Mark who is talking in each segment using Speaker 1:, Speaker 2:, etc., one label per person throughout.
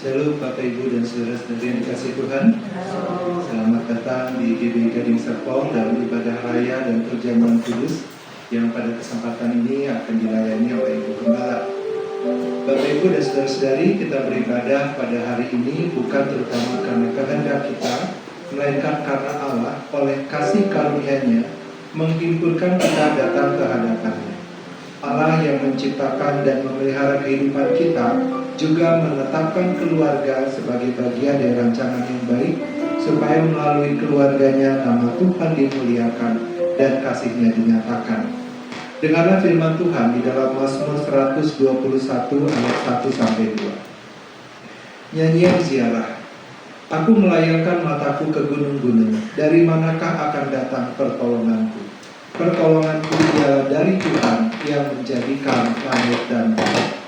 Speaker 1: Shalom Bapak Ibu dan Saudara-saudari yang dikasihi Tuhan. Selamat datang di GBI Gading Serpong dalam ibadah raya dan perjamuan kudus yang pada kesempatan ini akan dilayani oleh Ibu Gembala. Bapak Ibu dan Saudara-saudari, kita beribadah pada hari ini bukan terutama karena kehendak kita, melainkan karena Allah oleh kasih karunia-Nya menghimpurkan kita datang ke hadapan-Nya. Allah yang menciptakan dan memelihara kehidupan kita juga menetapkan keluarga sebagai bagian dari rancangan yang baik, supaya melalui keluarganya nama Tuhan dimuliakan dan kasih-Nya dinyatakan. Dengarlah firman Tuhan di dalam Mazmur 121 ayat 1-2. Nyanyian ziarah. Aku melayangkan mataku ke gunung-gunung, dari manakah akan datang pertolonganku? Pertolonganku ialah dari Tuhan yang menjadikan langit dan bumi.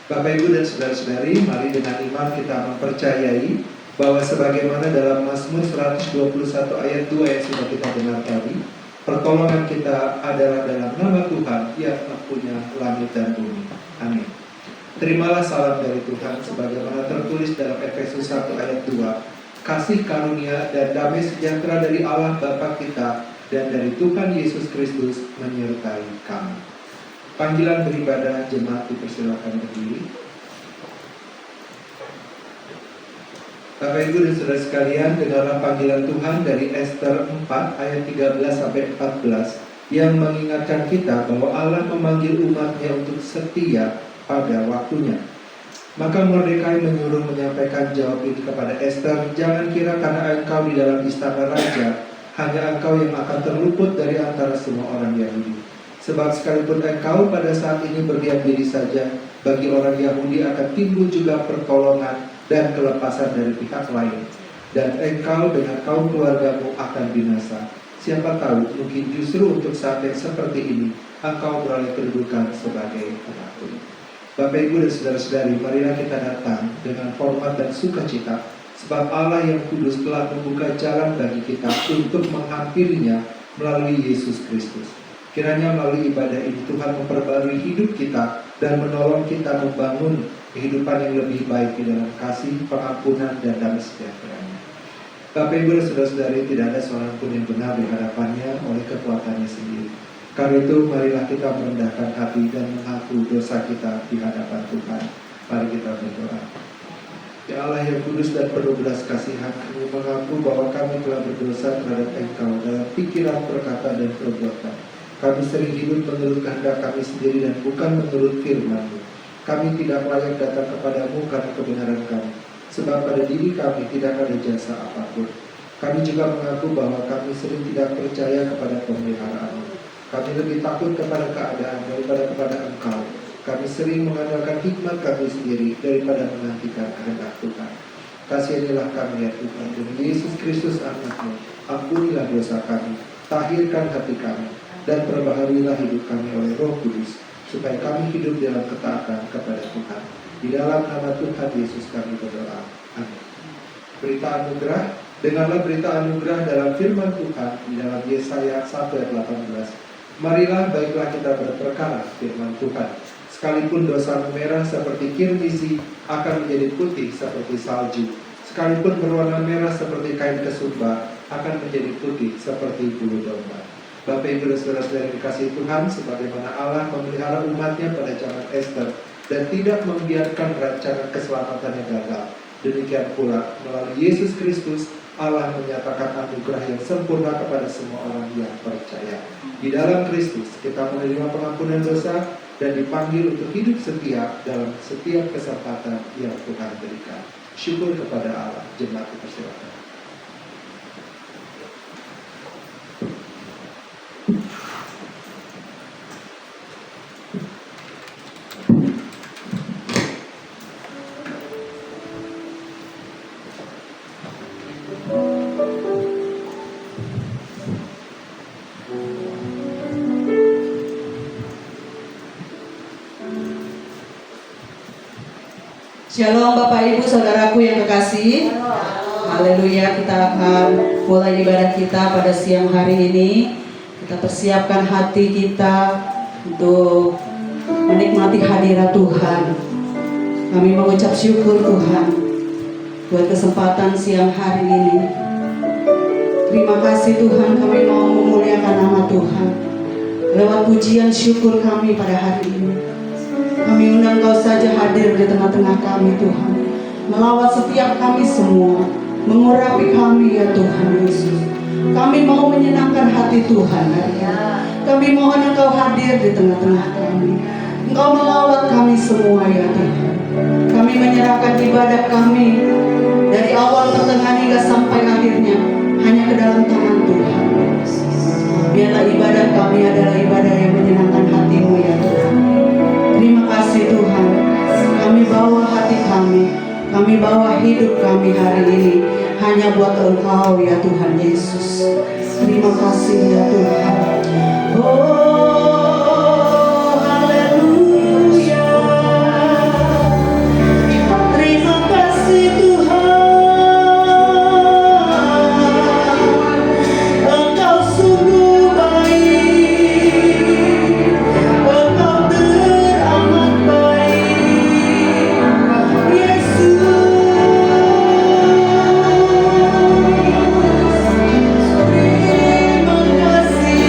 Speaker 1: Bapak Ibu dan Saudara-saudari, mari dengan iman kita mempercayai bahwa sebagaimana dalam Mazmur 121 ayat 2 yang sudah kita dengar tadi, pertolongan kita adalah dalam nama Tuhan yang mempunya langit dan bumi. Amin. Terimalah salam dari Tuhan sebagaimana tertulis dalam Efesus 1 ayat 2. Kasih karunia dan damai sejahtera dari Allah Bapa kita dan dari Tuhan Yesus Kristus menyertai kami. Panggilan beribadah, jemaat dipersilakan berdiri. Bapak Ibu dan Saudara sekalian, dengarlah panggilan Tuhan dari Ester 4 ayat 13-14 yang mengingatkan kita bahwa Allah memanggil umat-Nya untuk setia pada waktunya. Maka Mordekai menyuruh menyampaikan jawab ini kepada Ester, jangan kira karena engkau di dalam istana raja, hanya engkau yang akan terluput dari antara semua orang Yahudi. Sebab sekalipun engkau pada saat ini berdiam diri saja, bagi orang Yahudi akan timbul juga pertolongan dan kelepasan dari pihak lain. Dan engkau dengan kaum keluargamu akan binasa. Siapa tahu, mungkin justru untuk saat yang seperti ini, engkau beroleh kedudukan sebagai pengatur. Bapak Ibu dan Saudara-saudari, marilah kita datang dengan hormat dan sukacita, sebab Allah yang kudus telah membuka jalan bagi kita untuk menghampirinya melalui Yesus Kristus. Kiranya melalui ibadah ini Tuhan memperbarui hidup kita dan menolong kita membangun kehidupan yang lebih baik di dalam kasih, pengampunan, dan damai sejahtera-Nya. Bapak Ibu dan Saudara-saudari, tidak ada seorang pun yang benar di hadapan-Nya oleh kekuatannya sendiri. Karena itu marilah kita merendahkan hati dan mengaku dosa kita di hadapan Tuhan. Mari kita berdoa. Ya Allah yang kudus dan penuh belas kasihan, kami mengaku bahwa kami telah berdosa terhadap Engkau dalam pikiran, perkataan, dan perbuatan. Kami sering hidup menurut kehendak kami sendiri dan bukan menurut firman-Mu. Kami tidak layak datang kepadamu karena kebenaran kami, sebab pada diri kami tidak ada jasa apapun. Kami juga mengaku bahwa kami sering tidak percaya kepada pemeliharaan-Mu. Kami lebih takut kepada keadaan daripada kepada Engkau. Kami sering mengandalkan hikmat kami sendiri daripada menantikan kehendak Tuhan. Kasihanilah kami ya Tuhan, demi Yesus Kristus Anak-Mu. Ampunilah dosa kami, tahirkan hati kami, dan perbaharilah hidup kami oleh Roh Kudus, supaya kami hidup dalam ketaatan kepada Tuhan. Di dalam nama Tuhan Yesus kami berdoa. Amin. Berita anugerah. Dengarlah berita anugerah dalam firman Tuhan di dalam Yesaya 1 ayat 18. Marilah baiklah kita berperkara firman Tuhan. Sekalipun dosamu merah seperti kirmisi, akan menjadi putih seperti salju. Sekalipun berwarna merah seperti kain kesumba, akan menjadi putih seperti bulu domba. Bapak Ibu dan Saudara-saudari dikasihi Tuhan, sebagaimana Allah memelihara umat-Nya pada zaman Ester dan tidak membiarkan rancangan keselamatannya gagal, demikian pula melalui Yesus Kristus Allah menyatakan anugerah yang sempurna kepada semua orang yang percaya. Di dalam Kristus kita menerima pengampunan dosa dan dipanggil untuk hidup setia dalam setiap kesempatan yang Tuhan berikan. Syukur kepada Allah. Jemaat dipersilakan.
Speaker 2: Shalom Bapak Ibu Saudaraku yang kekasih. Haleluya, kita akan mulai ibadah kita pada siang hari ini. Kita persiapkan hati kita untuk menikmati hadirat Tuhan. Kami mengucap syukur Tuhan buat kesempatan siang hari ini. Terima kasih Tuhan, kami mau memuliakan nama Tuhan lewat pujian syukur kami pada hari ini. Kami undang Kau saja hadir di tengah-tengah kami Tuhan, melawat setiap kami semua, mengurapi kami ya Tuhan Yesus. Kami mau menyenangkan hati Tuhan hari ini. Kami mohon Engkau hadir di tengah-tengah kami. Engkau melawat kami semua ya Tuhan. Kami menyerahkan ibadah kami dari awal, pertengahan hingga sampai akhirnya hanya ke dalam tangan Tuhan. Biarlah ibadah kami adalah ibadah yang menyenangkan hati-Mu ya Tuhan. Terima kasih Tuhan. Kami bawa hati kami bawa hidup kami hari ini hanya buat Engkau ya Tuhan Yesus. Terima kasih ya Tuhan. Oh, haleluya. Terima kasih Tuhan. Engkau sungguh baik. Engkau teramat baik. Yesus. Terima kasih.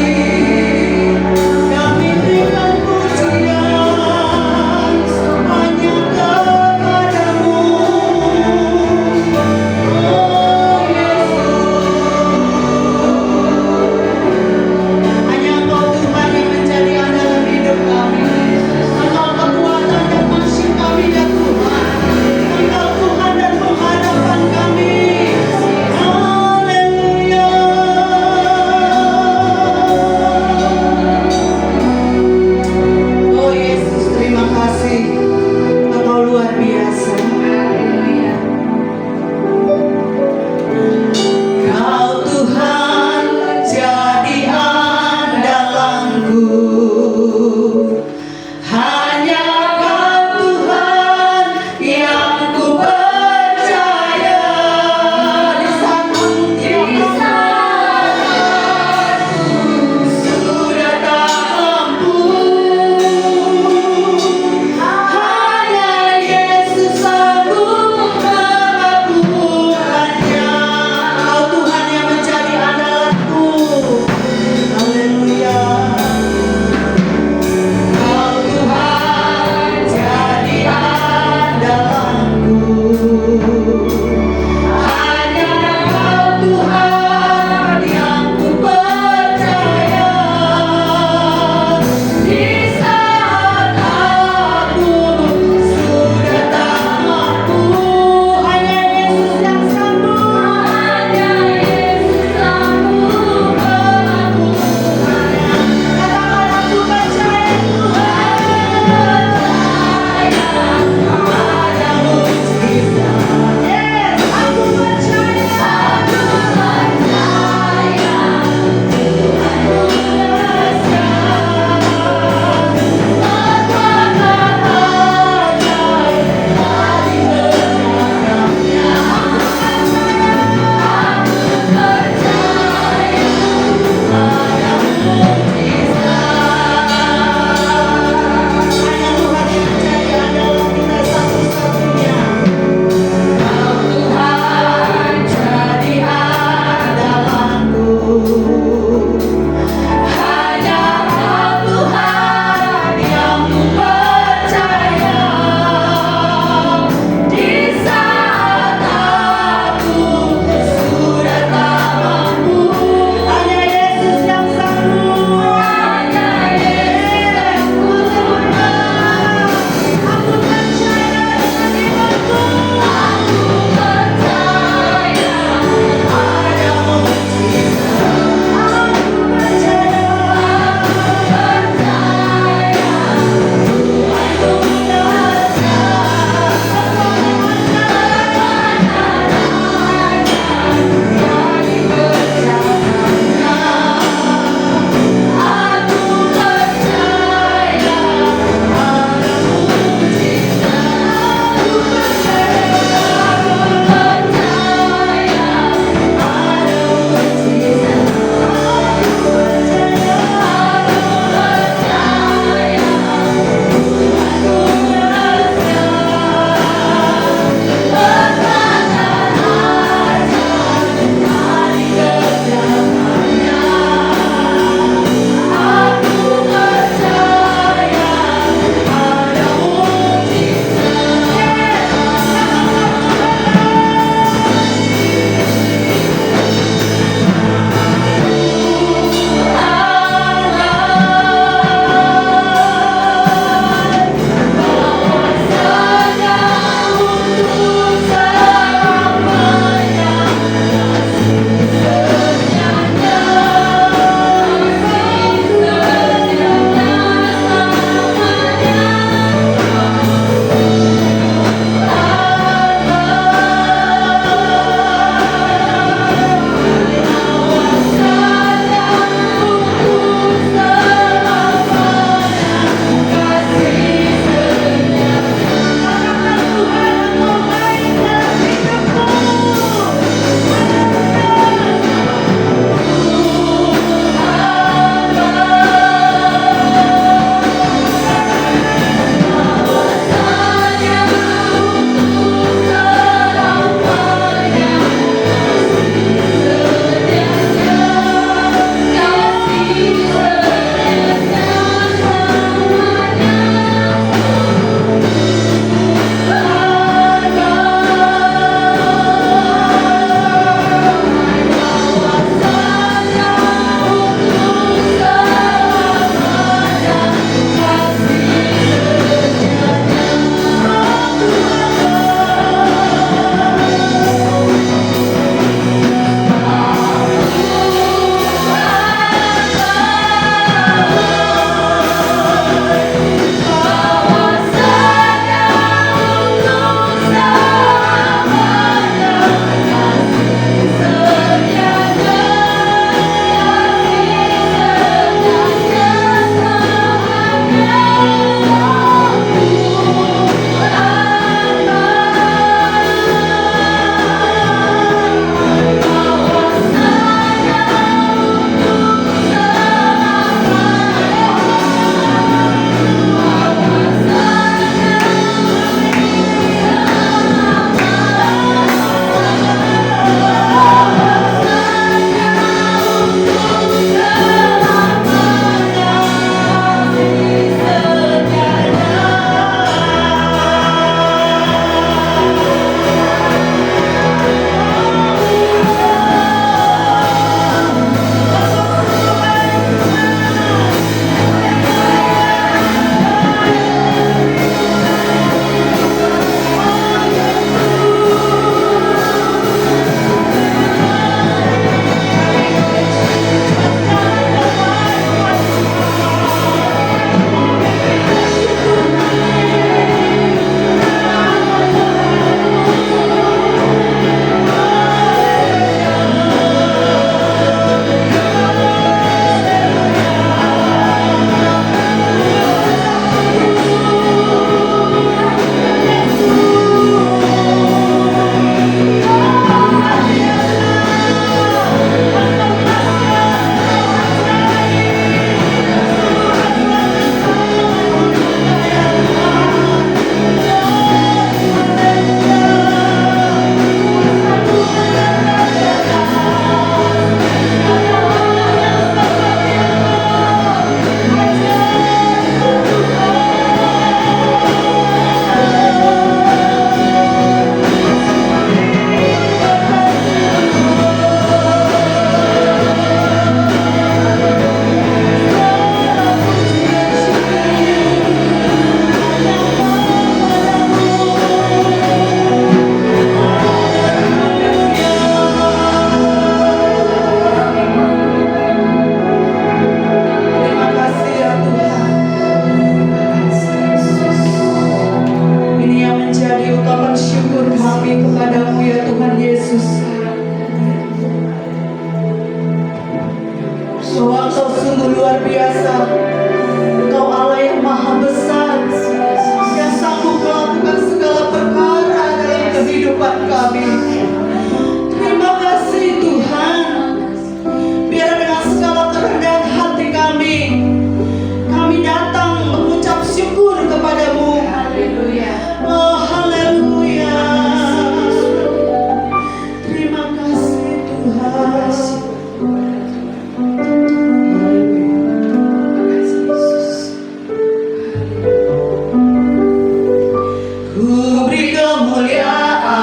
Speaker 2: ku beri kemuliaan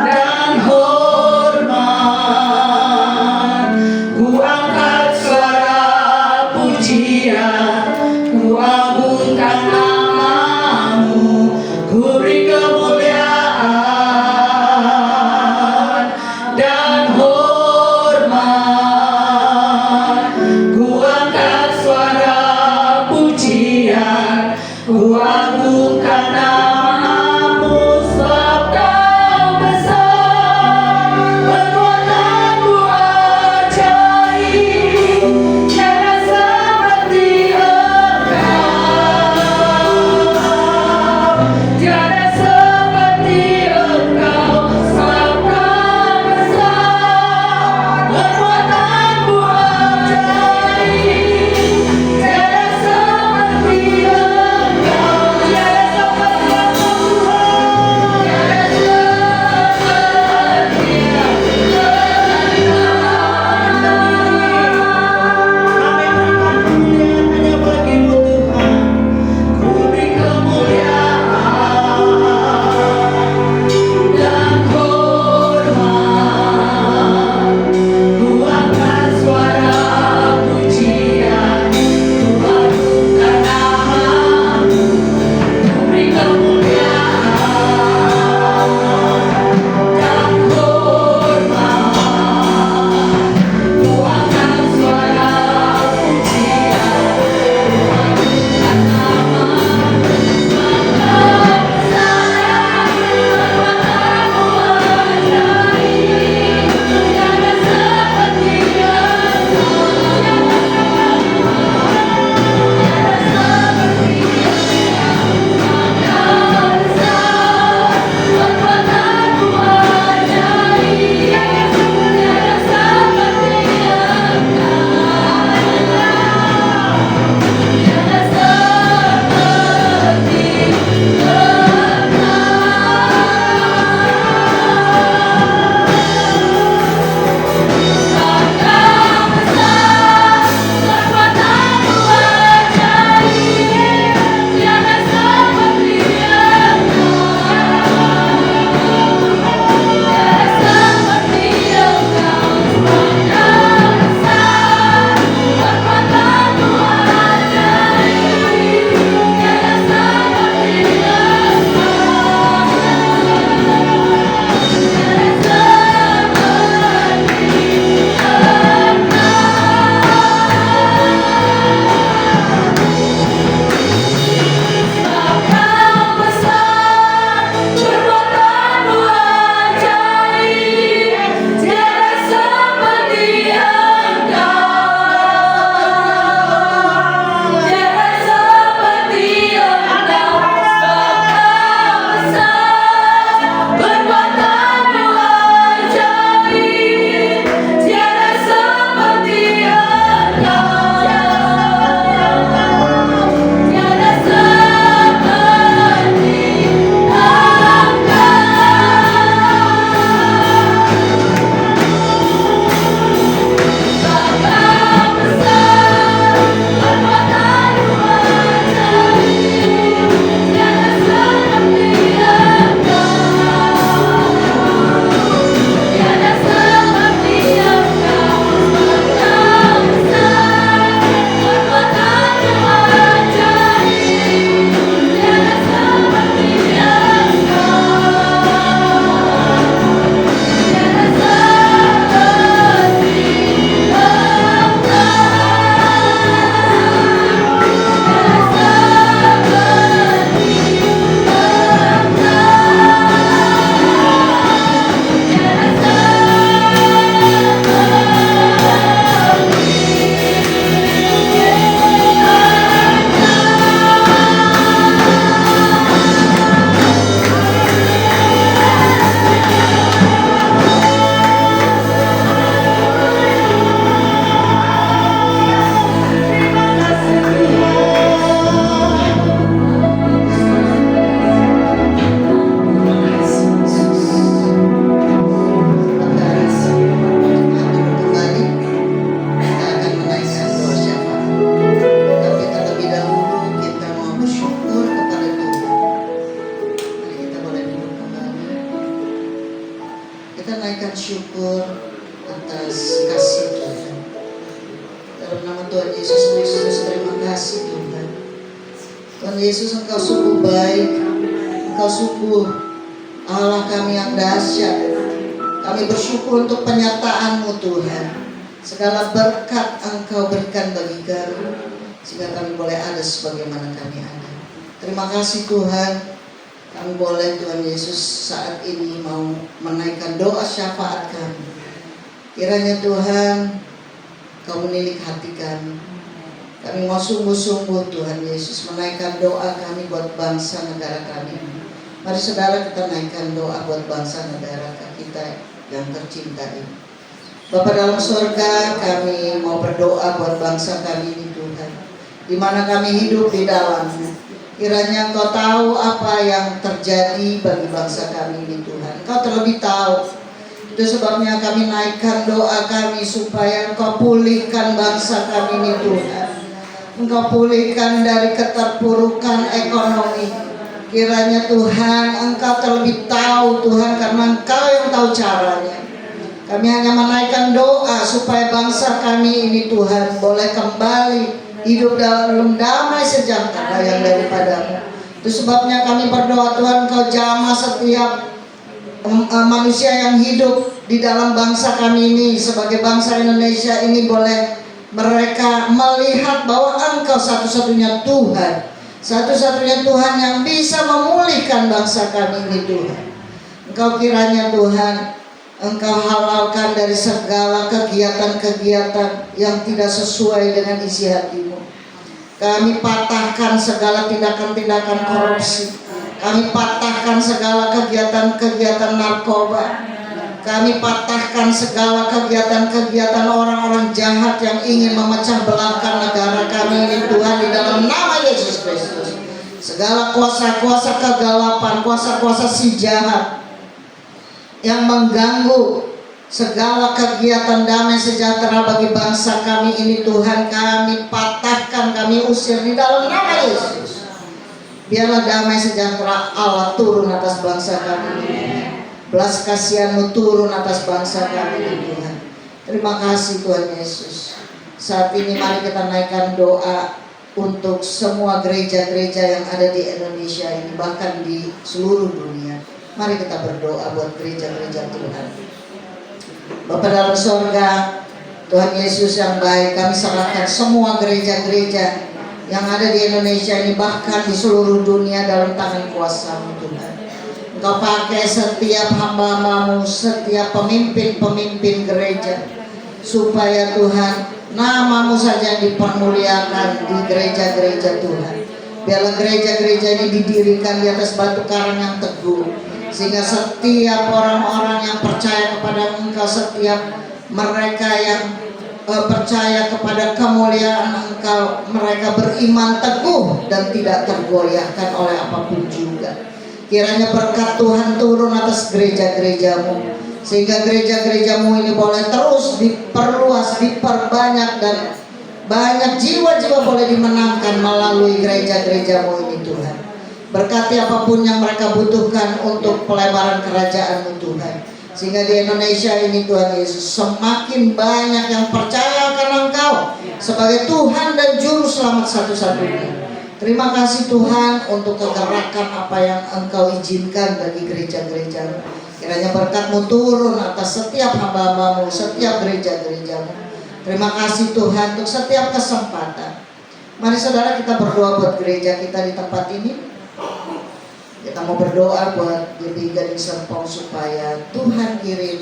Speaker 2: dan hormat. Ku angkat suara pujian, ku agungkan namamu, ku beri kemuliaan dan hormat. Ku angkat suara pujian, ku agungkan
Speaker 3: mengucapkan syukur atas kasih Tuhan. Dalam nama Tuhan Yesus Kristus, terima kasih Tuhan. Tuhan Yesus, Engkau sungguh baik, Engkau sungguh Allah kami yang dahsyat. Kami bersyukur untuk penyertaan-Mu Tuhan. Segala berkat Engkau berikan bagi kami, sehingga kami boleh ada sebagaimana kami ada. Terima kasih Tuhan. Kami boleh Tuhan Yesus saat ini mau menaikkan doa syafaat kami. Kiranya Tuhan Kau menilik hati kami. Kami mau sungguh-sungguh Tuhan Yesus menaikkan doa kami buat bangsa negara kami. Mari saudara kita naikkan doa buat bangsa negara kita yang tercinta ini. Bapa dalam surga, kami mau berdoa buat bangsa kami ini Tuhan, di mana kami hidup di dalamnya. Kiranya Engkau tahu apa yang terjadi bagi bangsa kami ini Tuhan. Engkau terlebih tahu. Itu sebabnya kami naikkan doa kami supaya Engkau pulihkan bangsa kami ini Tuhan. Engkau pulihkan dari keterpurukan ekonomi. Kiranya Tuhan Engkau terlebih tahu Tuhan, karena Engkau yang tahu caranya. Kami hanya menaikkan doa supaya bangsa kami ini Tuhan boleh kembali hidup dalam damai sejahtera yang daripada-Mu. Itu sebabnya kami berdoa Tuhan, Engkau jamah setiap manusia yang hidup di dalam bangsa kami ini, sebagai bangsa Indonesia ini, boleh mereka melihat bahwa Engkau satu-satunya Tuhan, satu-satunya Tuhan yang bisa memulihkan bangsa kami ini Tuhan. Engkau kiranya Tuhan Engkau halalkan dari segala kegiatan-kegiatan yang tidak sesuai dengan isi hati-Mu. Kami patahkan segala tindakan-tindakan korupsi. Kami patahkan segala kegiatan-kegiatan narkoba. Kami patahkan segala kegiatan-kegiatan orang-orang jahat yang ingin memecah belahkan negara kami ini Tuhan, di dalam nama Yesus Kristus. Segala kuasa-kuasa kegelapan, kuasa-kuasa si jahat yang mengganggu segala kegiatan damai sejahtera bagi bangsa kami ini Tuhan, kami patahkan, kami usir di dalam nama Yesus. Biarlah damai sejahtera Allah turun atas bangsa kami ini. Belas kasihan-Mu turun atas bangsa kami ini Tuhan. Terima kasih Tuhan Yesus. Saat ini mari kita naikkan doa untuk semua gereja-gereja yang ada di Indonesia ini, bahkan di seluruh dunia. Mari kita berdoa buat gereja-gereja Tuhan. Bapa dalam sorga, Tuhan Yesus yang baik, kami serahkan semua gereja-gereja yang ada di Indonesia ini, bahkan di seluruh dunia, dalam tangan kuasa-Mu Tuhan. Engkau pakai setiap hamba-Mu, setiap pemimpin-pemimpin gereja, supaya Tuhan nama-Mu saja yang dipermuliakan di gereja-gereja Tuhan. Biarlah gereja-gereja ini didirikan di atas batu karang yang teguh, sehingga setiap orang-orang yang percaya kepada Engkau, setiap mereka yang percaya kepada kemuliaan Engkau, mereka beriman teguh dan tidak tergoyahkan oleh apapun juga. Kiranya berkat Tuhan turun atas gereja-gereja-Mu, sehingga gereja-gereja-Mu ini boleh terus diperluas, diperbanyak, dan banyak jiwa-jiwa boleh dimenangkan melalui gereja-gereja-Mu ini Tuhan. Berkati apapun yang mereka butuhkan untuk pelebaran kerajaan-Mu Tuhan, sehingga di Indonesia ini Tuhan Yesus semakin banyak yang percaya akan Engkau sebagai Tuhan dan Juru Selamat satu-satunya. Terima kasih Tuhan untuk kegerakan apa yang Engkau izinkan bagi gereja-gereja. Kiranya berkat-Mu turun atas setiap hamba-hamba-Mu, setiap gereja-gereja-Mu. Terima kasih Tuhan untuk setiap kesempatan. Mari saudara kita berdoa buat gereja kita di tempat ini. Kita mau berdoa buat GBI Gading Serpong supaya Tuhan kirim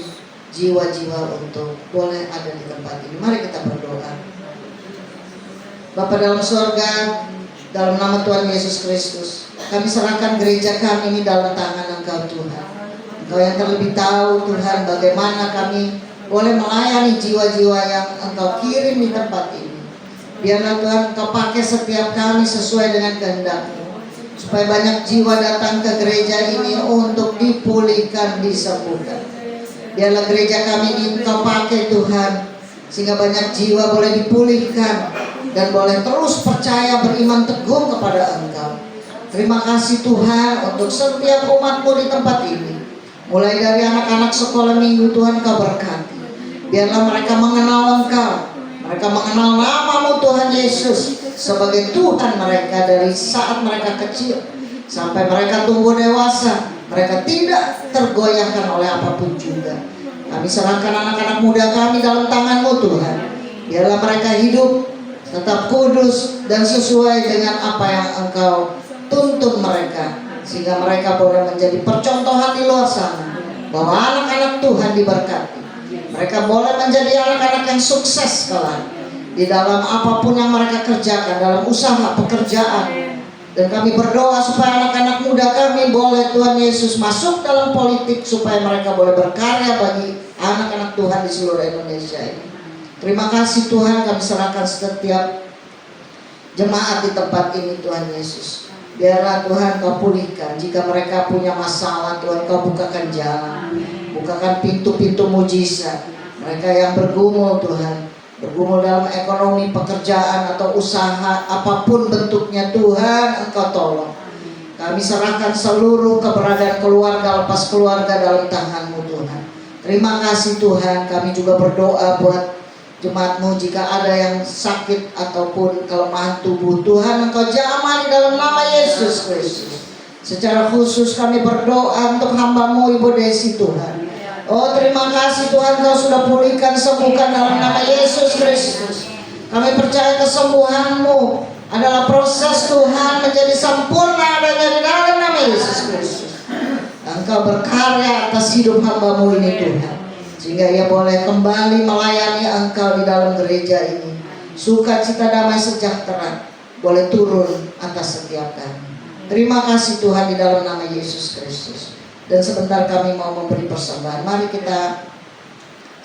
Speaker 3: jiwa-jiwa untuk boleh ada di tempat ini. Mari kita berdoa. Bapa dalam surga, dalam nama Tuhan Yesus Kristus, kami serahkan gereja kami ini dalam tangan Engkau Tuhan. Engkau yang terlebih tahu Tuhan bagaimana kami boleh melayani jiwa-jiwa yang Engkau kirim di tempat ini. Biarlah Tuhan Engkau pakai setiap kami sesuai dengan kehendak-Mu, supaya banyak jiwa datang ke gereja ini untuk dipulihkan, disembuhkan. Biarlah gereja kami ini Engkau pakai Tuhan, sehingga banyak jiwa boleh dipulihkan dan boleh terus percaya, beriman teguh kepada Engkau. Terima kasih Tuhan untuk setiap umat-Mu di tempat ini. Mulai dari anak-anak sekolah minggu Tuhan Kau berkati. Biarlah mereka mengenal Engkau. Mereka mengenal nama-Mu Tuhan Yesus sebagai Tuhan mereka dari saat mereka kecil sampai mereka tumbuh dewasa. Mereka tidak tergoyahkan oleh apapun juga. Kami serahkan anak-anak muda kami dalam tangan-Mu Tuhan. Biarlah mereka hidup tetap kudus dan sesuai dengan apa yang Engkau tuntun mereka, sehingga mereka boleh menjadi percontohan di luar sana bahwa anak-anak Tuhan diberkati. Mereka boleh menjadi anak-anak yang sukses kelak di dalam apapun yang mereka kerjakan, dalam usaha pekerjaan. Dan kami berdoa supaya anak-anak muda kami boleh Tuhan Yesus masuk dalam politik, supaya mereka boleh berkarya bagi anak-anak Tuhan di seluruh Indonesia ini. Terima kasih Tuhan, kami serahkan setiap jemaat di tempat ini Tuhan Yesus. Biarlah Tuhan Kau pulihkan. Jika mereka punya masalah, Tuhan Kau bukakan jalan, bukakan pintu-pintu mujizat. Mereka yang bergumul Tuhan, bergumul dalam ekonomi, pekerjaan atau usaha apapun bentuknya, Tuhan Engkau tolong. Kami serahkan seluruh keberadaan keluarga, lepas keluarga dalam tangan-Mu Tuhan. Terima kasih Tuhan. Kami juga berdoa buat jemaat-Mu, jika ada yang sakit ataupun kelemahan tubuh, Tuhan Engkau jamah di dalam nama Yesus Kristus. Secara khusus kami berdoa untuk hamba-Mu Ibu Desi Tuhan. Oh terima kasih Tuhan, Kau sudah pulihkan, sembuhkan dalam nama Yesus Kristus. Kami percaya kesembuhan-Mu adalah proses Tuhan menjadi sempurna adanya di dalam nama Yesus Kristus. Engkau berkarya atas hidup hamba-Mu ini Tuhan, sehingga ia boleh kembali melayani Engkau di dalam gereja ini. Sukacita, damai, sejahtera boleh turun atas setiap kami. Terima kasih Tuhan di dalam nama Yesus Kristus. Dan sebentar kami mau memberi persembahan. Mari kita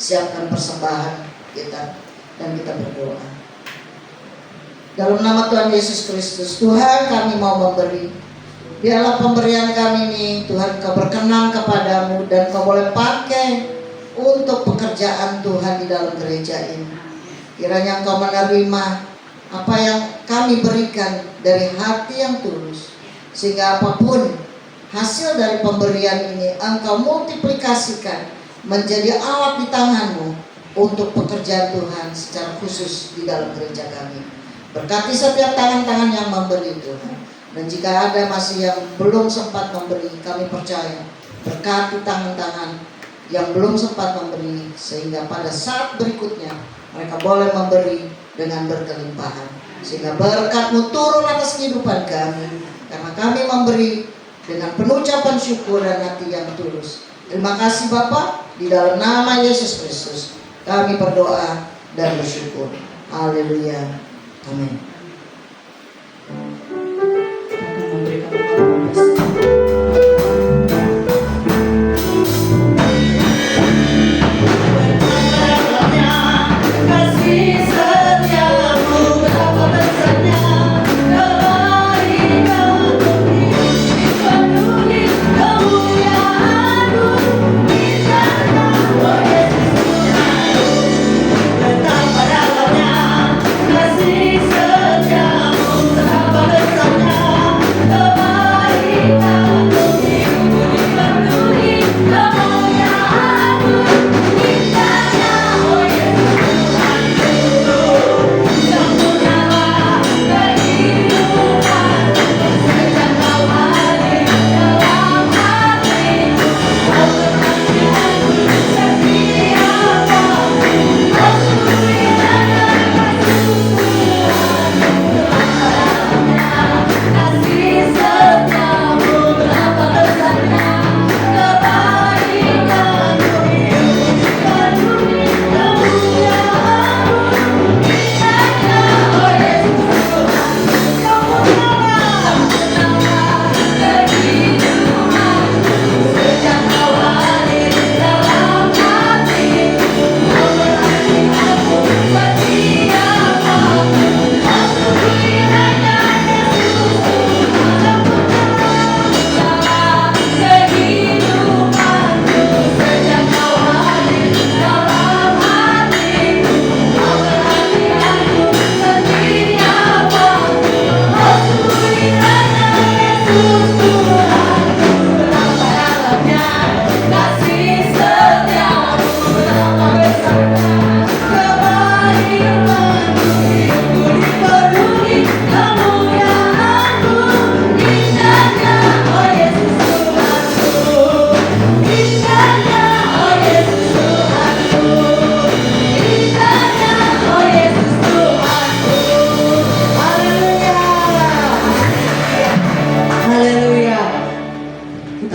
Speaker 3: siapkan persembahan kita dan kita berdoa. Dalam nama Tuhan Yesus Kristus, Tuhan kami mau memberi. Biarlah pemberian kami ini Tuhan Kau berkenan kepadamu, dan Kau boleh pakai untuk pekerjaan Tuhan di dalam gereja ini. Kiranya Engkau menerima apa yang kami berikan dari hati yang tulus, sehingga apapun hasil dari pemberian ini Engkau multiplikasikan menjadi alat di tangan-Mu untuk pekerjaan Tuhan secara khusus di dalam gereja kami. Berkati setiap tangan-tangan yang memberi Tuhan. Dan jika ada masih yang belum sempat memberi, kami percaya berkati tangan-tangan yang belum sempat memberi, sehingga pada saat berikutnya mereka boleh memberi dengan berkelimpahan, sehingga berkat-Mu turun atas kehidupan kami, karena kami memberi dengan penuh ucapan syukur dan hati yang tulus. Terima kasih Bapa, di dalam nama Yesus Kristus kami berdoa dan bersyukur. Haleluya. Amin.
Speaker 4: Kasih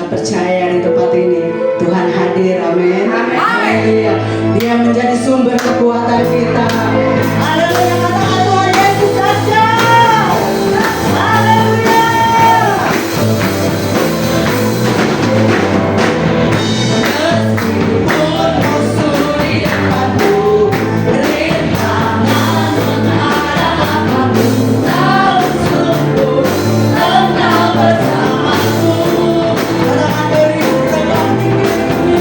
Speaker 2: percaya di tempat ini Tuhan hadir, amin. Haleluya. Dia menjadi sumber kekuatan kita. Haleluya, katakan Tuhan Yesus saja. Haleluya. Meskipun musuh di depanku, rintangan menghadang apapun, tahu sungguh Engkau bersamaku. Katakan beribu terbang tinggiku,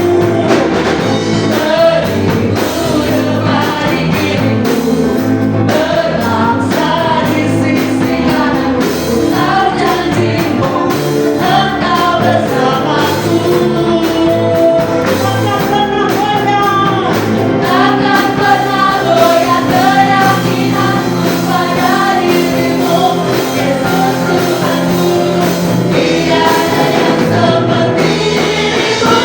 Speaker 2: beribu depan di kiriku, berbangsa di sisi kananku. Tahu janjimu, Engkau bersamaku. Takkan pernah goyah keyakinanku pada dirimu, Yesus Tuhanku. Tiada yang seperti dirimu,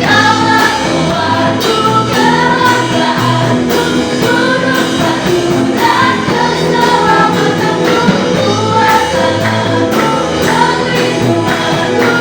Speaker 2: Kaulah kuatku, kerasaanku, gunung batu dan keselamatanku, kuasa tanganku, perlindunganku,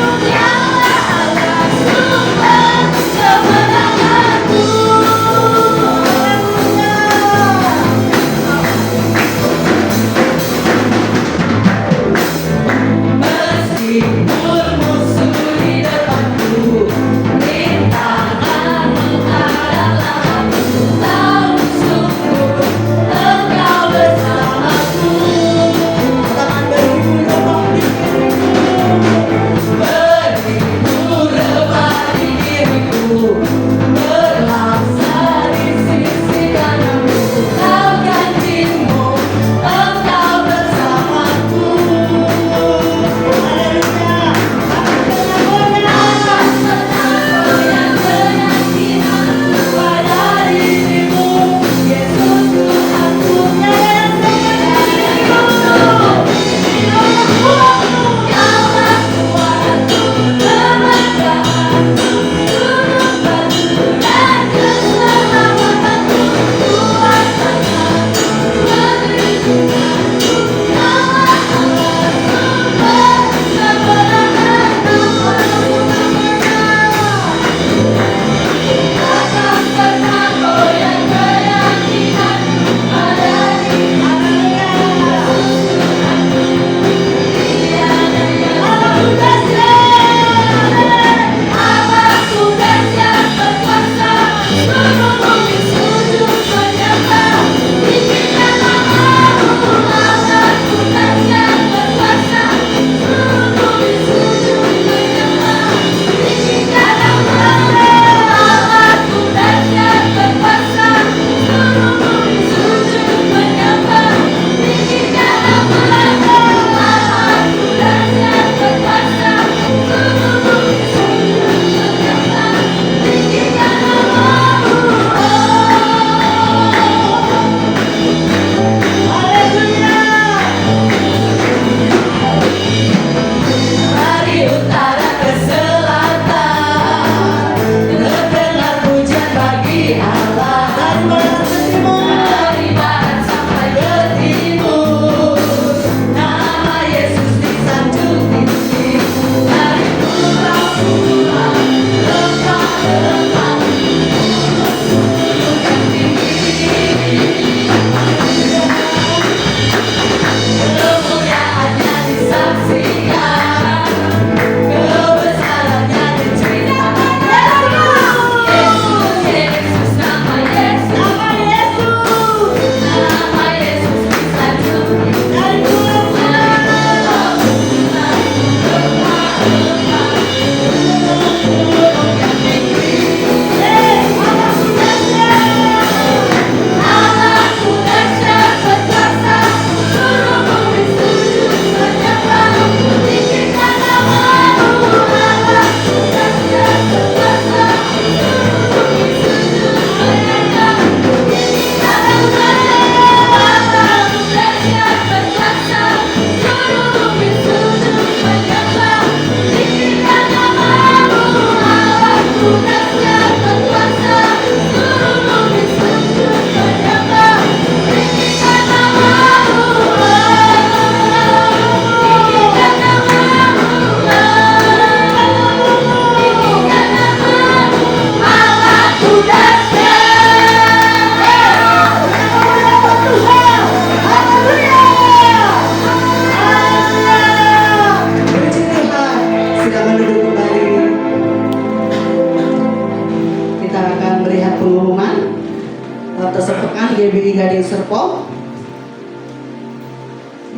Speaker 2: GBI Gading Serpong.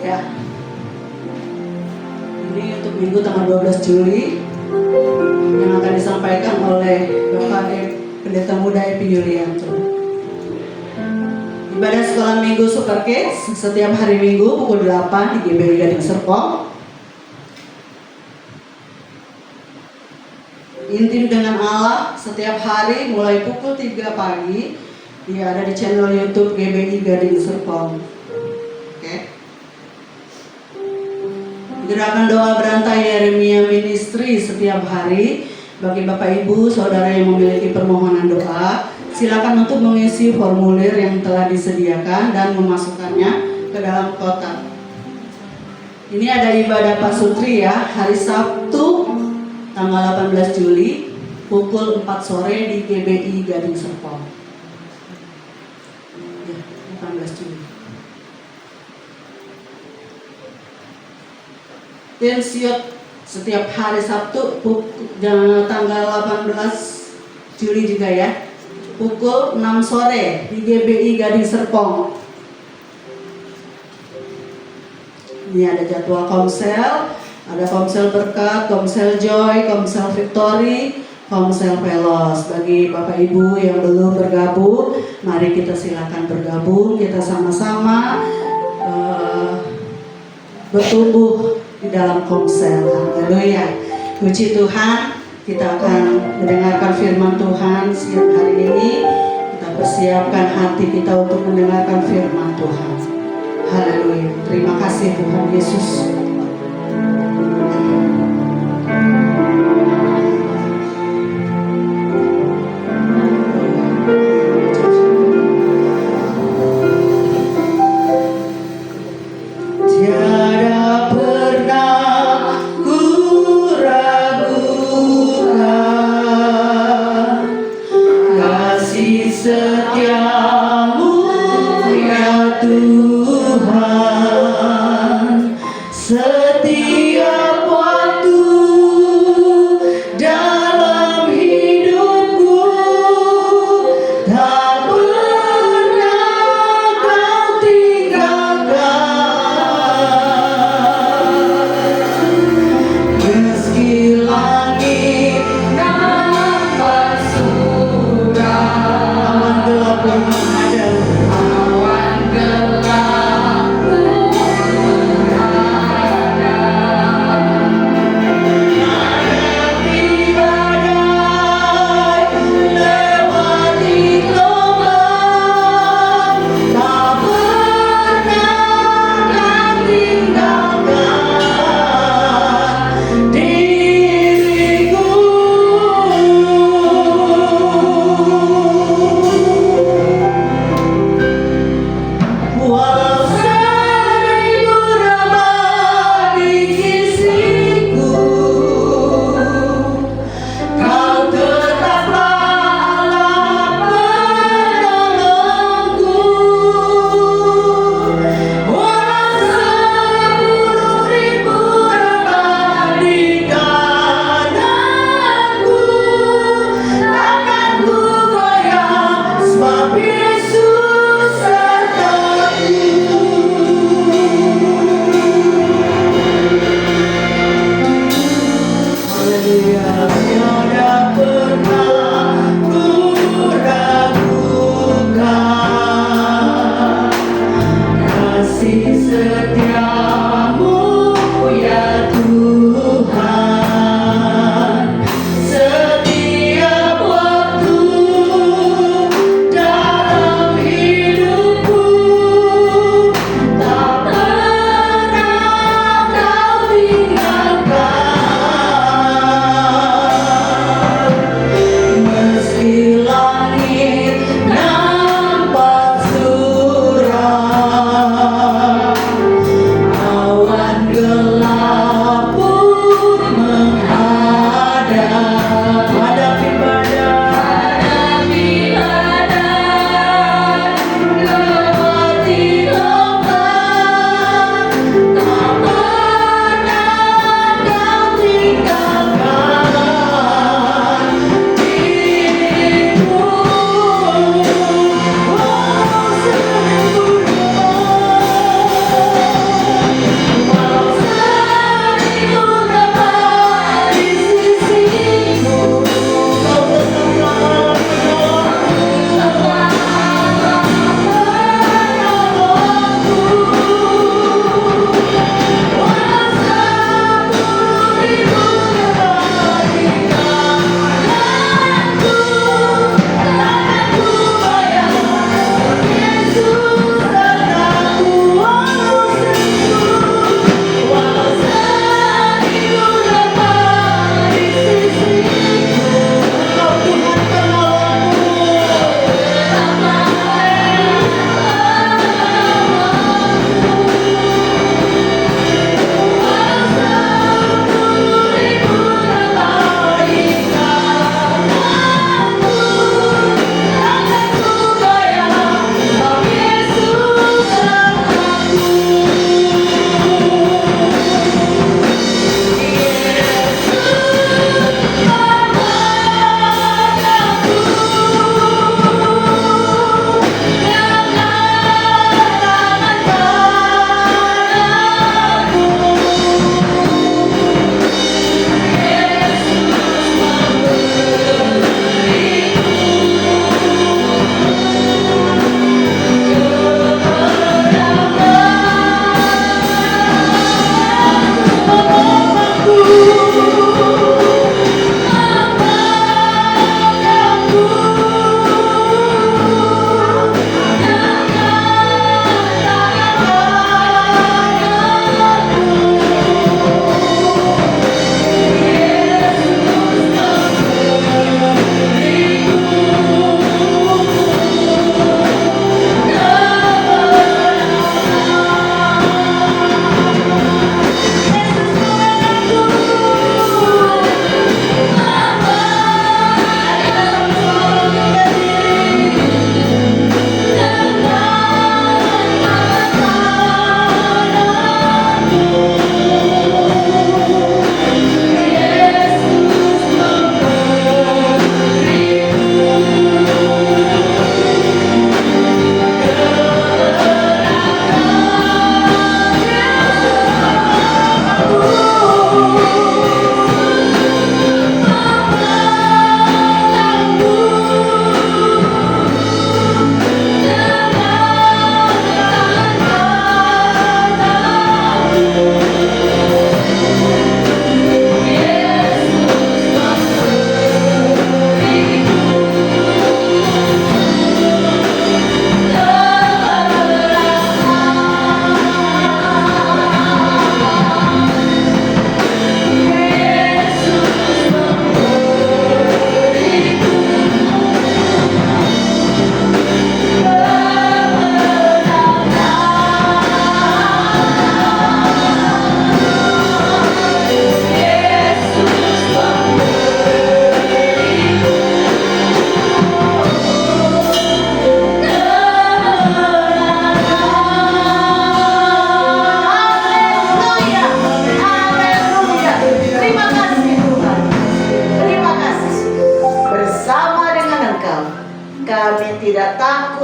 Speaker 2: Ya. Ini untuk minggu tanggal 12 Juli yang akan disampaikan oleh Bapak Pendeta Muda Epi Yulianto. Ibadah sekolah minggu Super Kids setiap hari Minggu pukul 8 di GBI Gading Serpong. Intim dengan Allah setiap hari mulai pukul 3 pagi. Dia ada di channel YouTube GBI Gading Serpong. Oke. Gerakan doa berantai Yeremia Ministry setiap hari. Bagi Bapak Ibu, saudara yang memiliki permohonan doa, silakan untuk mengisi formulir yang telah disediakan dan memasukkannya ke dalam kotak. Ini ada ibadah pasutri ya, hari Sabtu tanggal 18 Juli pukul 4 sore di GBI Gading Serpong. Ya, 18 Juli. Tensiot setiap hari Sabtu tanggal 18 Juli juga ya, pukul 6 sore di GBI Gading Serpong. Ini ada jadwal komsel. Ada komsel berkat, komsel joy, komsel victory, komsel pelos. Bagi Bapak Ibu yang belum bergabung, mari kita silakan bergabung. Kita sama-sama bertumbuh di dalam komsel. Haleluya. Puji Tuhan, kita akan mendengarkan firman Tuhan siang hari ini. Kita persiapkan hati kita untuk mendengarkan firman Tuhan. Haleluya. Terima kasih Tuhan Yesus. Tiada pernah ku ragukan kasih setiamu ya Tuhan. Setiap waktu dalam hidupku tak pernah kau tinggalkan. Meski langit nampak suram, awan gelap pun menghadap. Awan gelap pun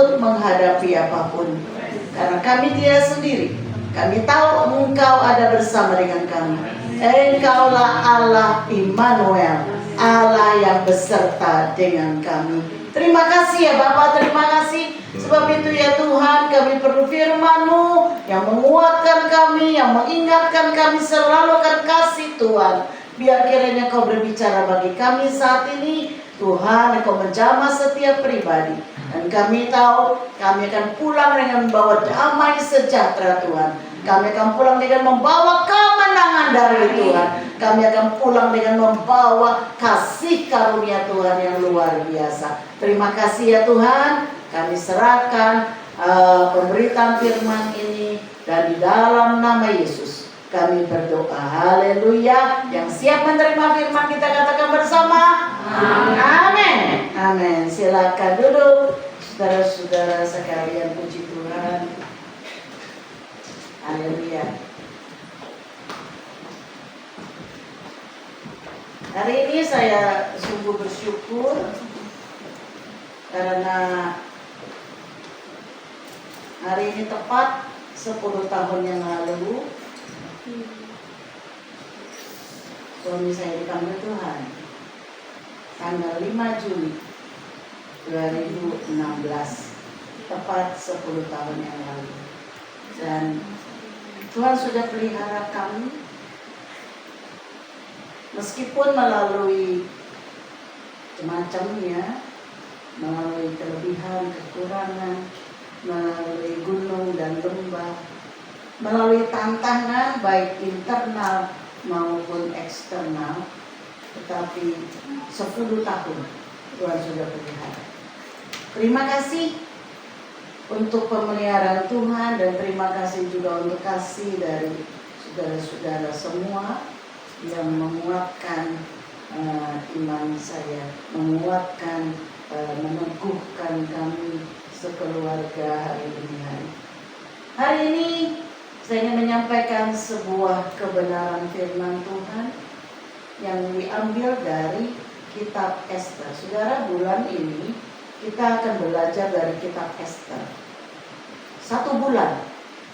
Speaker 3: untuk menghadapi apapun. Karena kami tidak sendiri. Kami tahu Engkau ada bersama dengan kami. Engkaulah Allah Immanuel, Allah yang beserta dengan kami. Terima kasih ya Bapak, terima kasih. Sebab itu ya Tuhan, kami perlu firman-Mu yang menguatkan kami, yang mengingatkan kami selalu akan kasih Tuhan. Biar kiranya Kau berbicara bagi kami saat ini. Tuhan, Engkau menjamah setiap pribadi. Dan kami tahu kami akan pulang dengan membawa damai sejahtera Tuhan. Kami akan pulang dengan membawa kemenangan dari Tuhan. Kami akan pulang dengan membawa kasih karunia Tuhan yang luar biasa. Terima kasih ya Tuhan. Kami serahkan pemberitaan firman ini. Dan di dalam nama Yesus kami berdoa. Haleluya. Yang siap menerima firman kita katakan bersama. Amin. Amin. Silakan duduk. Saudara-saudara sekalian, puji Tuhan. Haleluya. Hari ini saya sungguh bersyukur karena hari ini tepat 10 tahun yang lalu suami saya dipanggil Tuhan. Tanggal 5 Juli 2016, tepat 10 tahun yang lalu. Dan Tuhan sudah pelihara kami, meskipun melalui macamnya, melalui kelebihan, kekurangan, melalui gunung dan lembah, melalui tantangan baik internal maupun eksternal, tetapi 10 tahun Tuhan sudah pelihara. Terima kasih untuk pemeliharaan Tuhan dan terima kasih juga untuk kasih dari saudara-saudara semua yang menguatkan iman saya, menguatkan, meneguhkan kami sekeluarga hari ini. Hari ini saya ingin menyampaikan sebuah kebenaran firman Tuhan yang diambil dari kitab Ester. Saudara, bulan ini kita akan belajar dari kitab Ester. 1 bulan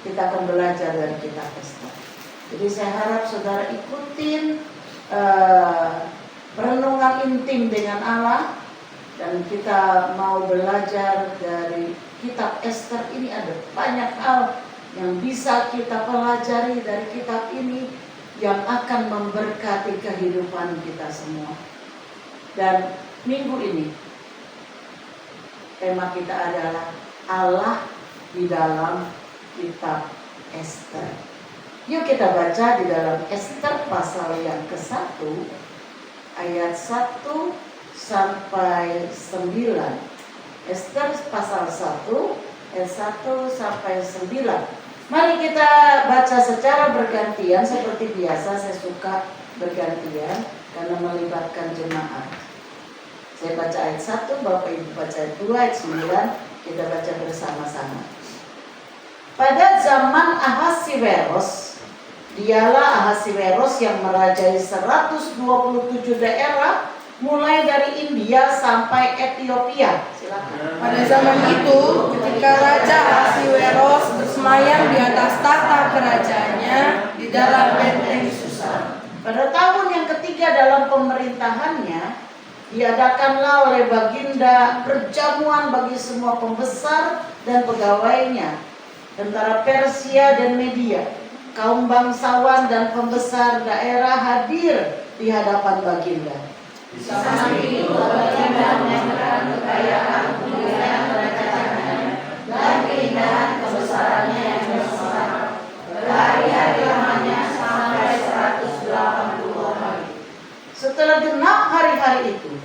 Speaker 3: kita akan belajar dari kitab Ester. Jadi saya harap saudara ikutin renungan intim dengan Allah. Dan kita mau belajar dari kitab Ester ini. Ada banyak hal yang bisa kita pelajari dari kitab ini yang akan memberkati kehidupan kita semua. Dan minggu ini tema kita adalah Allah di dalam kitab Ester. Yuk kita baca di dalam Ester pasal yang ke-1 ayat 1 sampai 9. Ester pasal 1 ayat 1 sampai 9. Mari kita baca secara bergantian. Seperti biasa saya suka bergantian karena melibatkan jemaat. Saya baca ayat 1, Bapak Ibu baca ayat 2, ayat 9. Kita baca bersama-sama. Pada zaman Ahasiweros, dialah Ahasiweros yang merajai 127 daerah, mulai dari India sampai Ethiopia. Silakan.
Speaker 4: Pada zaman itu, ketika Raja Ahasiweros bersemayam di atas tahta kerajaannya di dalam benteng Susa.
Speaker 3: Pada tahun yang ketiga dalam pemerintahannya, diadakanlah oleh Baginda perjamuan bagi semua pembesar dan pegawainya, tentara Persia dan Media, kaum bangsawan dan pembesar daerah hadir di hadapan Baginda.
Speaker 4: Di samping itu, Baginda menyampaikan kekayaan kemuliaan kerajaannya dan keindahan kebesarannya yang besar. Berhari-hari lamanya sampai 180 hari.
Speaker 3: Setelah genap hari-hari itu,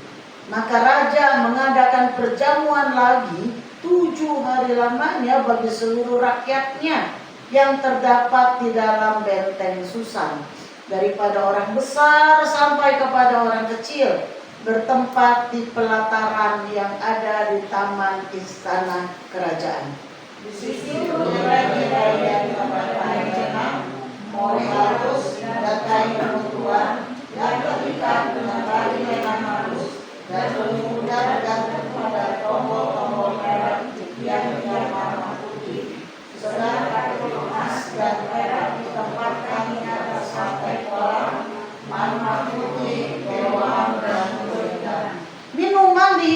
Speaker 3: maka raja mengadakan perjamuan lagi 7 hari lamanya bagi seluruh rakyatnya yang terdapat di dalam benteng Susan, daripada orang besar sampai kepada orang kecil, bertempat di pelataran yang ada di taman istana kerajaan.
Speaker 4: Di situ mulai dari tempat jenang, mulai harus datangi kebutuhan dan terikat dengan tali yang halus dan bermudah gantung pada tombol-tombol merah yang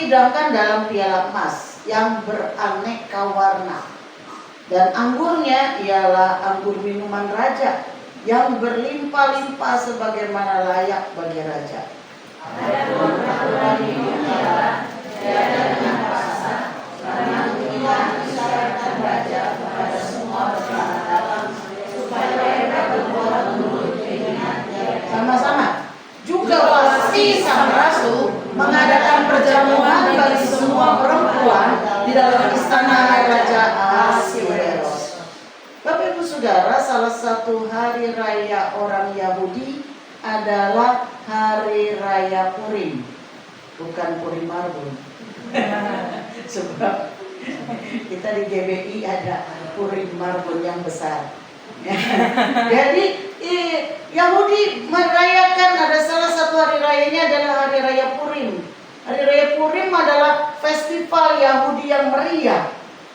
Speaker 3: dihidangkan dalam piala emas yang beraneka warna. Dan anggurnya ialah anggur minuman raja yang berlimpah-limpah sebagaimana layak bagi raja.
Speaker 4: Adapun aturan minum ialah tiada dengan paksa, karena Tuhan isyaratkan raja kepada semua persyaratan supaya mereka berbuat menurut keinginannya.
Speaker 3: Sama-sama. Juga Wasti sang ratu mengadakan perjamuan bagi semua perempuan di dalam istana Raja Ahasuerus. Bapak Ibu Saudara, salah satu hari raya orang Yahudi adalah hari raya Purim, bukan Purim Marbun. Sebab kita di GBI ada Purim Marbun yang besar. Jadi Yahudi merayakan, ada salah satu hari rayanya adalah hari raya Purim. Hari raya Purim adalah festival Yahudi yang meriah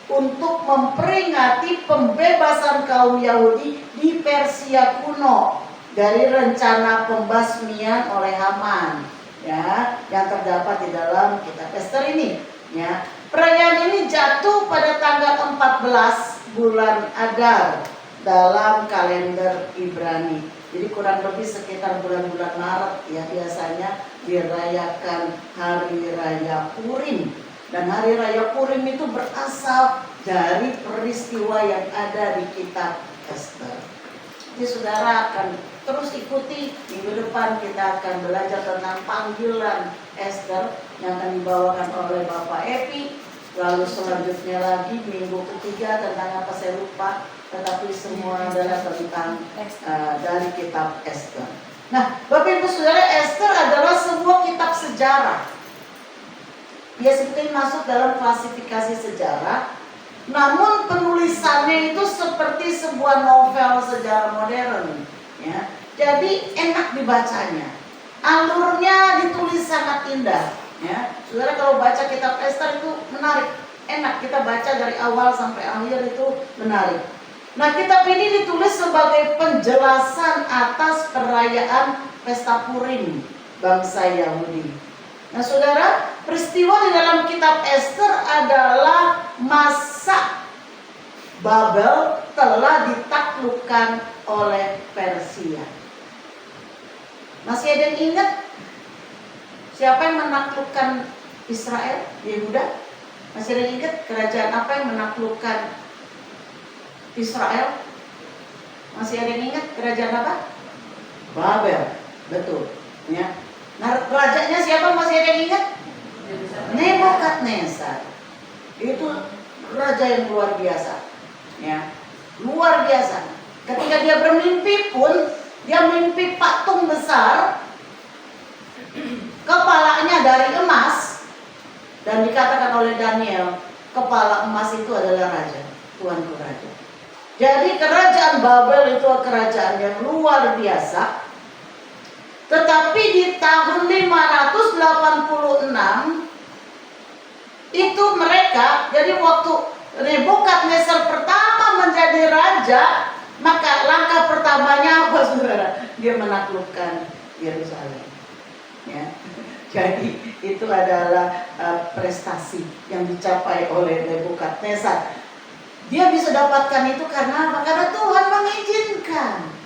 Speaker 3: untuk memperingati pembebasan kaum Yahudi di Persia kuno dari rencana pembasmian oleh Haman, ya, yang terdapat di dalam kitab Ester ini, ya. Perayaan ini jatuh pada tanggal 14 bulan Adar dalam kalender Ibrani. Jadi kurang lebih sekitar bulan-bulan Maret, ya, biasanya dirayakan hari raya Purim. Dan hari raya Purim itu berasal dari peristiwa yang ada di kitab Ester. Jadi saudara akan terus ikuti, minggu depan kita akan belajar tentang panggilan Ester yang akan dibawakan oleh Bapak Epi. Lalu selanjutnya lagi minggu ketiga tentang apa saya lupa, tetapi semua adalah tentang dari kitab Ester. Nah, Bapak Ibu Saudara, Ester adalah sebuah kitab sejarah. Dia sebetulnya masuk dalam klasifikasi sejarah, namun penulisannya itu seperti sebuah novel sejarah modern, ya. Jadi enak dibacanya, alurnya ditulis sangat indah, ya. Saudara kalau baca kitab Ester itu menarik, enak, kita baca dari awal sampai akhir itu menarik. Nah, kitab ini ditulis sebagai penjelasan atas perayaan Pesta Purim bangsa Yahudi. Nah, saudara, peristiwa di dalam kitab Ester adalah masa Babel telah ditaklukkan oleh Persia. Masih ada yang ingat siapa yang menaklukkan Israel, Yehuda? Masih ada yang ingat kerajaan apa yang menaklukkan Israel? Masih ada yang ingat kerajaan apa? Babel, betul, ya. Nah, rajanya siapa, masih ada yang ingat? Nebukadnezar. Itu raja yang luar biasa, ya, luar biasa. Ketika dia bermimpi pun, dia mimpi patung besar, kepalanya dari emas, dan dikatakan oleh Daniel, kepala emas itu adalah raja, tuanku raja. Jadi kerajaan Babel itu kerajaan yang luar biasa. Tetapi di tahun 586 itu mereka, jadi waktu Nebukadnezar pertama menjadi raja, maka langkah pertamanya apa, saudara? Dia menaklukkan Yerusalem, ya. Jadi itu adalah prestasi yang dicapai oleh Nebukadnezar. Dia bisa dapatkan itu karena apa? Karena Tuhan mengizinkan.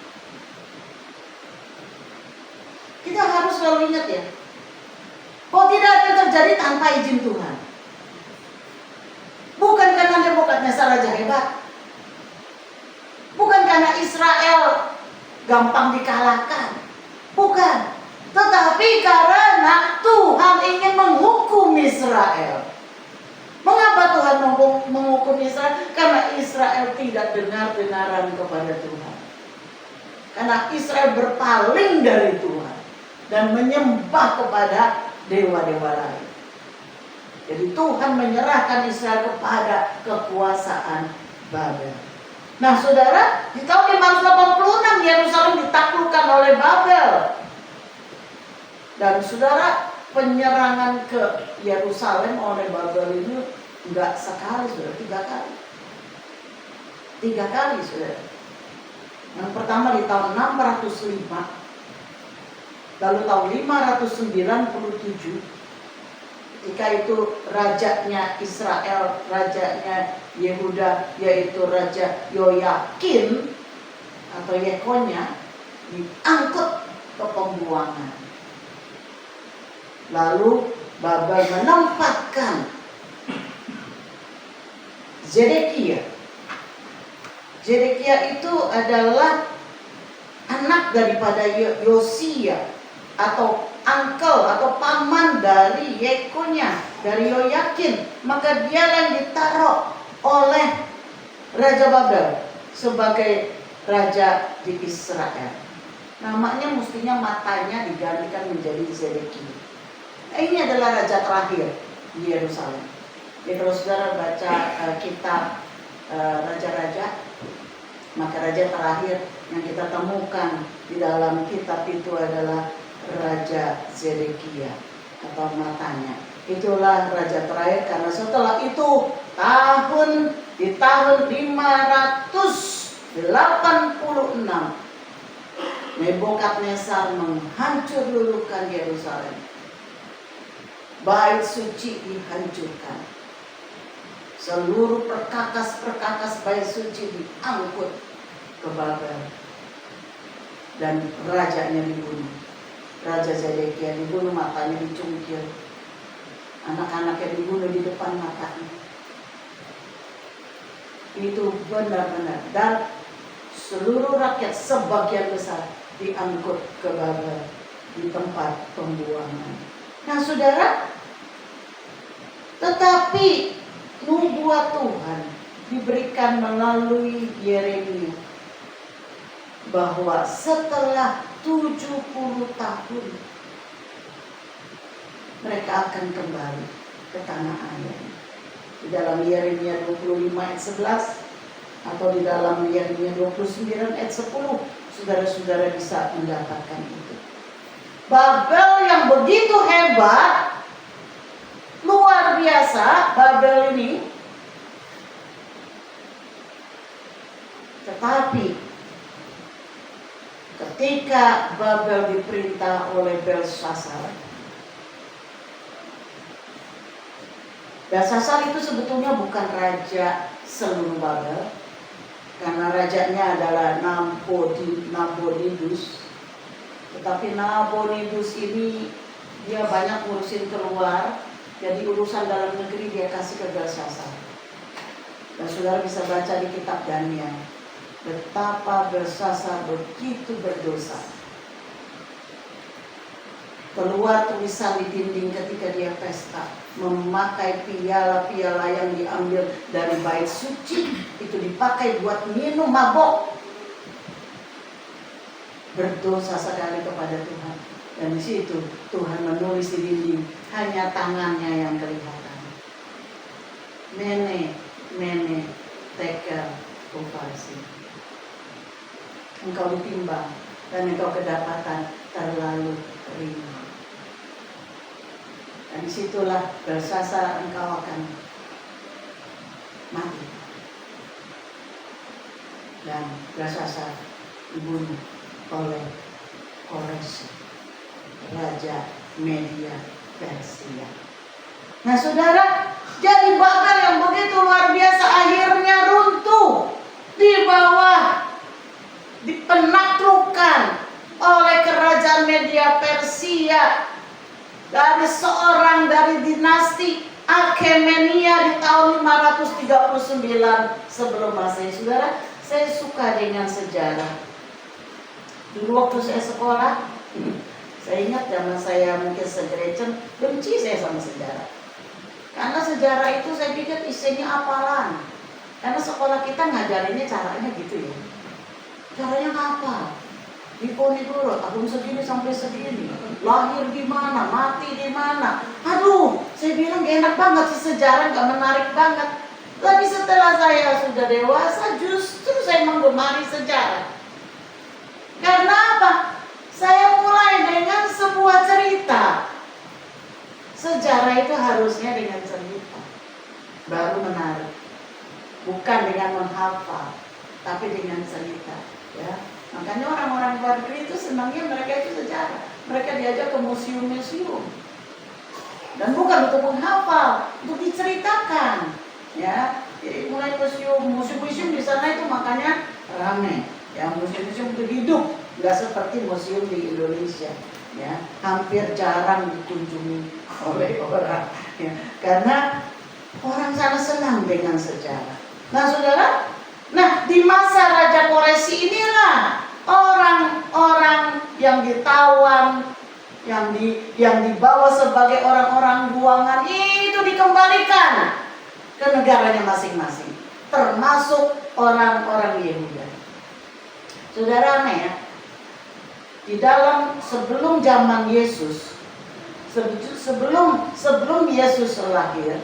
Speaker 3: Kita harus selalu ingat, ya, kok tidak ada yang terjadi tanpa izin Tuhan. Bukan karena Nebukadnezar raja hebat, bukan karena Israel gampang dikalahkan, bukan, tetapi karena Tuhan ingin menghukum Israel. Mengapa Tuhan menghukum Israel? Karena Israel tidak dengar-dengaran kepada Tuhan. Karena Israel berpaling dari Tuhan dan menyembah kepada dewa-dewa lain. Jadi Tuhan menyerahkan Israel kepada kekuasaan Babel. Nah, saudara, di tahun 586 Yerusalem ditaklukkan oleh Babel. Dan saudara, penyerangan ke Yerusalem oleh Babel itu enggak sekali, saudara, 3 kali. 3 kali, saudara. Yang pertama di tahun 605, lalu tahun 597, Ketika itu rajanya Israel, rajanya Yehuda, yaitu Raja Yoyakin atau Yekonya, diangkut ke pembuangan. Lalu Babel menempatkan Zedekia. Zedekia itu adalah anak daripada Yosia atau uncle atau paman dari Yekonya, dari Yoyakin. Maka dia yang ditaruh oleh Raja Babel sebagai raja di Israel. Namanya mestinya matanya digantikan menjadi Zedekia. Nah, ini adalah raja terakhir di Yerusalem. Jadi kalau saudara baca kitab raja-raja, maka raja terakhir yang kita temukan di dalam kitab itu adalah Raja Zedekia atau matanya. Itulah raja terakhir, karena setelah itu di tahun 586 Nebukadnezar menghancur lulukan Yerusalem. Bait suci dihancurkan. Seluruh perkakas-perkakas bait suci diangkut ke Babel. Dan rajanya dibunuh. Raja Zedekia dibunuh, matanya dicungkil. Anak-anaknya dibunuh di depan matanya. Itu benar-benar. Dan seluruh rakyat sebagian besar diangkut ke Babel, di tempat pembuangan. Nah saudara, tetapi nubuat Tuhan diberikan melalui Yeremia bahwa setelah 70 tahun mereka akan kembali ke tanah air. Di dalam Yeremia 25 ayat 11 atau di dalam Yeremia 29 ayat 10, saudara-saudara bisa mendapatkan itu. Babel yang begitu hebat, luar biasa Babel ini, tetapi ketika Babel diperintah oleh Belshazzar, Belshazzar itu sebetulnya bukan raja seluruh Babel, karena rajanya adalah Nabonidus. Tetapi Nabonidus ini dia banyak ngurusin keluar, jadi urusan dalam negeri dia kasih ke Belshazzar. Dan saudara bisa baca di kitab Daniel betapa Belshazzar begitu berdosa. Keluar tulisan di dinding ketika dia pesta, memakai piala-piala yang diambil dari bait suci, itu dipakai buat minum mabok. Berdosa sekali kepada Tuhan. Dan di situ Tuhan menulis di dinding, hanya tangannya yang kelihatan. Mene, tekel, upharsin. Engkau ditimbang dan engkau kedapatan terlalu ringan. Dan disitulah Belshazzar, engkau akan mati. Dan Belshazzar dibunuh oleh Kores, Raja Media Persia. Nah saudara, jadi Babel yang begitu luar biasa akhirnya runtuh di bawah, dipenaklukkan oleh kerajaan Media Persia dari dinasti Achaemenia di tahun 539 sebelum Masehi. Saudara, saya suka dengan sejarah. Dulu waktu saya sekolah, saya ingat zaman saya mungkin segerecen, benci saya sama sejarah. Karena sejarah itu saya pikir isinya hafalan. Karena sekolah kita ngajarinnya caranya gitu ya. Caranya apa? Diponi dulu, tahun segini sampai segini, lahir di mana, mati di mana. Aduh, saya bilang gak enak banget sih sejarah, gak menarik banget. Tapi setelah saya sudah dewasa, justru saya menggemari sejarah. Karena apa? Saya mulai dengan sebuah cerita. Sejarah itu harusnya dengan cerita, baru menarik. Bukan dengan menghafal, tapi dengan cerita. Ya. Makanya orang-orang luar negeri itu senangnya mereka itu sejarah. Mereka diajak ke museum-museum. Dan bukan untuk menghafal, untuk diceritakan. Ya, jadi mulai museum di sana itu makanya ramai. Ya, museum itu hidup, nggak seperti museum di Indonesia. Ya, hampir jarang dikunjungi oleh orang. Ya, karena orang sana senang dengan sejarah. Nah, saudara, di masa Raja Koresi inilah orang-orang yang ditawan, yang dibawa sebagai orang-orang buangan itu dikembalikan ke negaranya masing-masing, termasuk orang-orang Yehuda. Saudara, ya, di dalam sebelum zaman Yesus, sebelum Yesus lahir,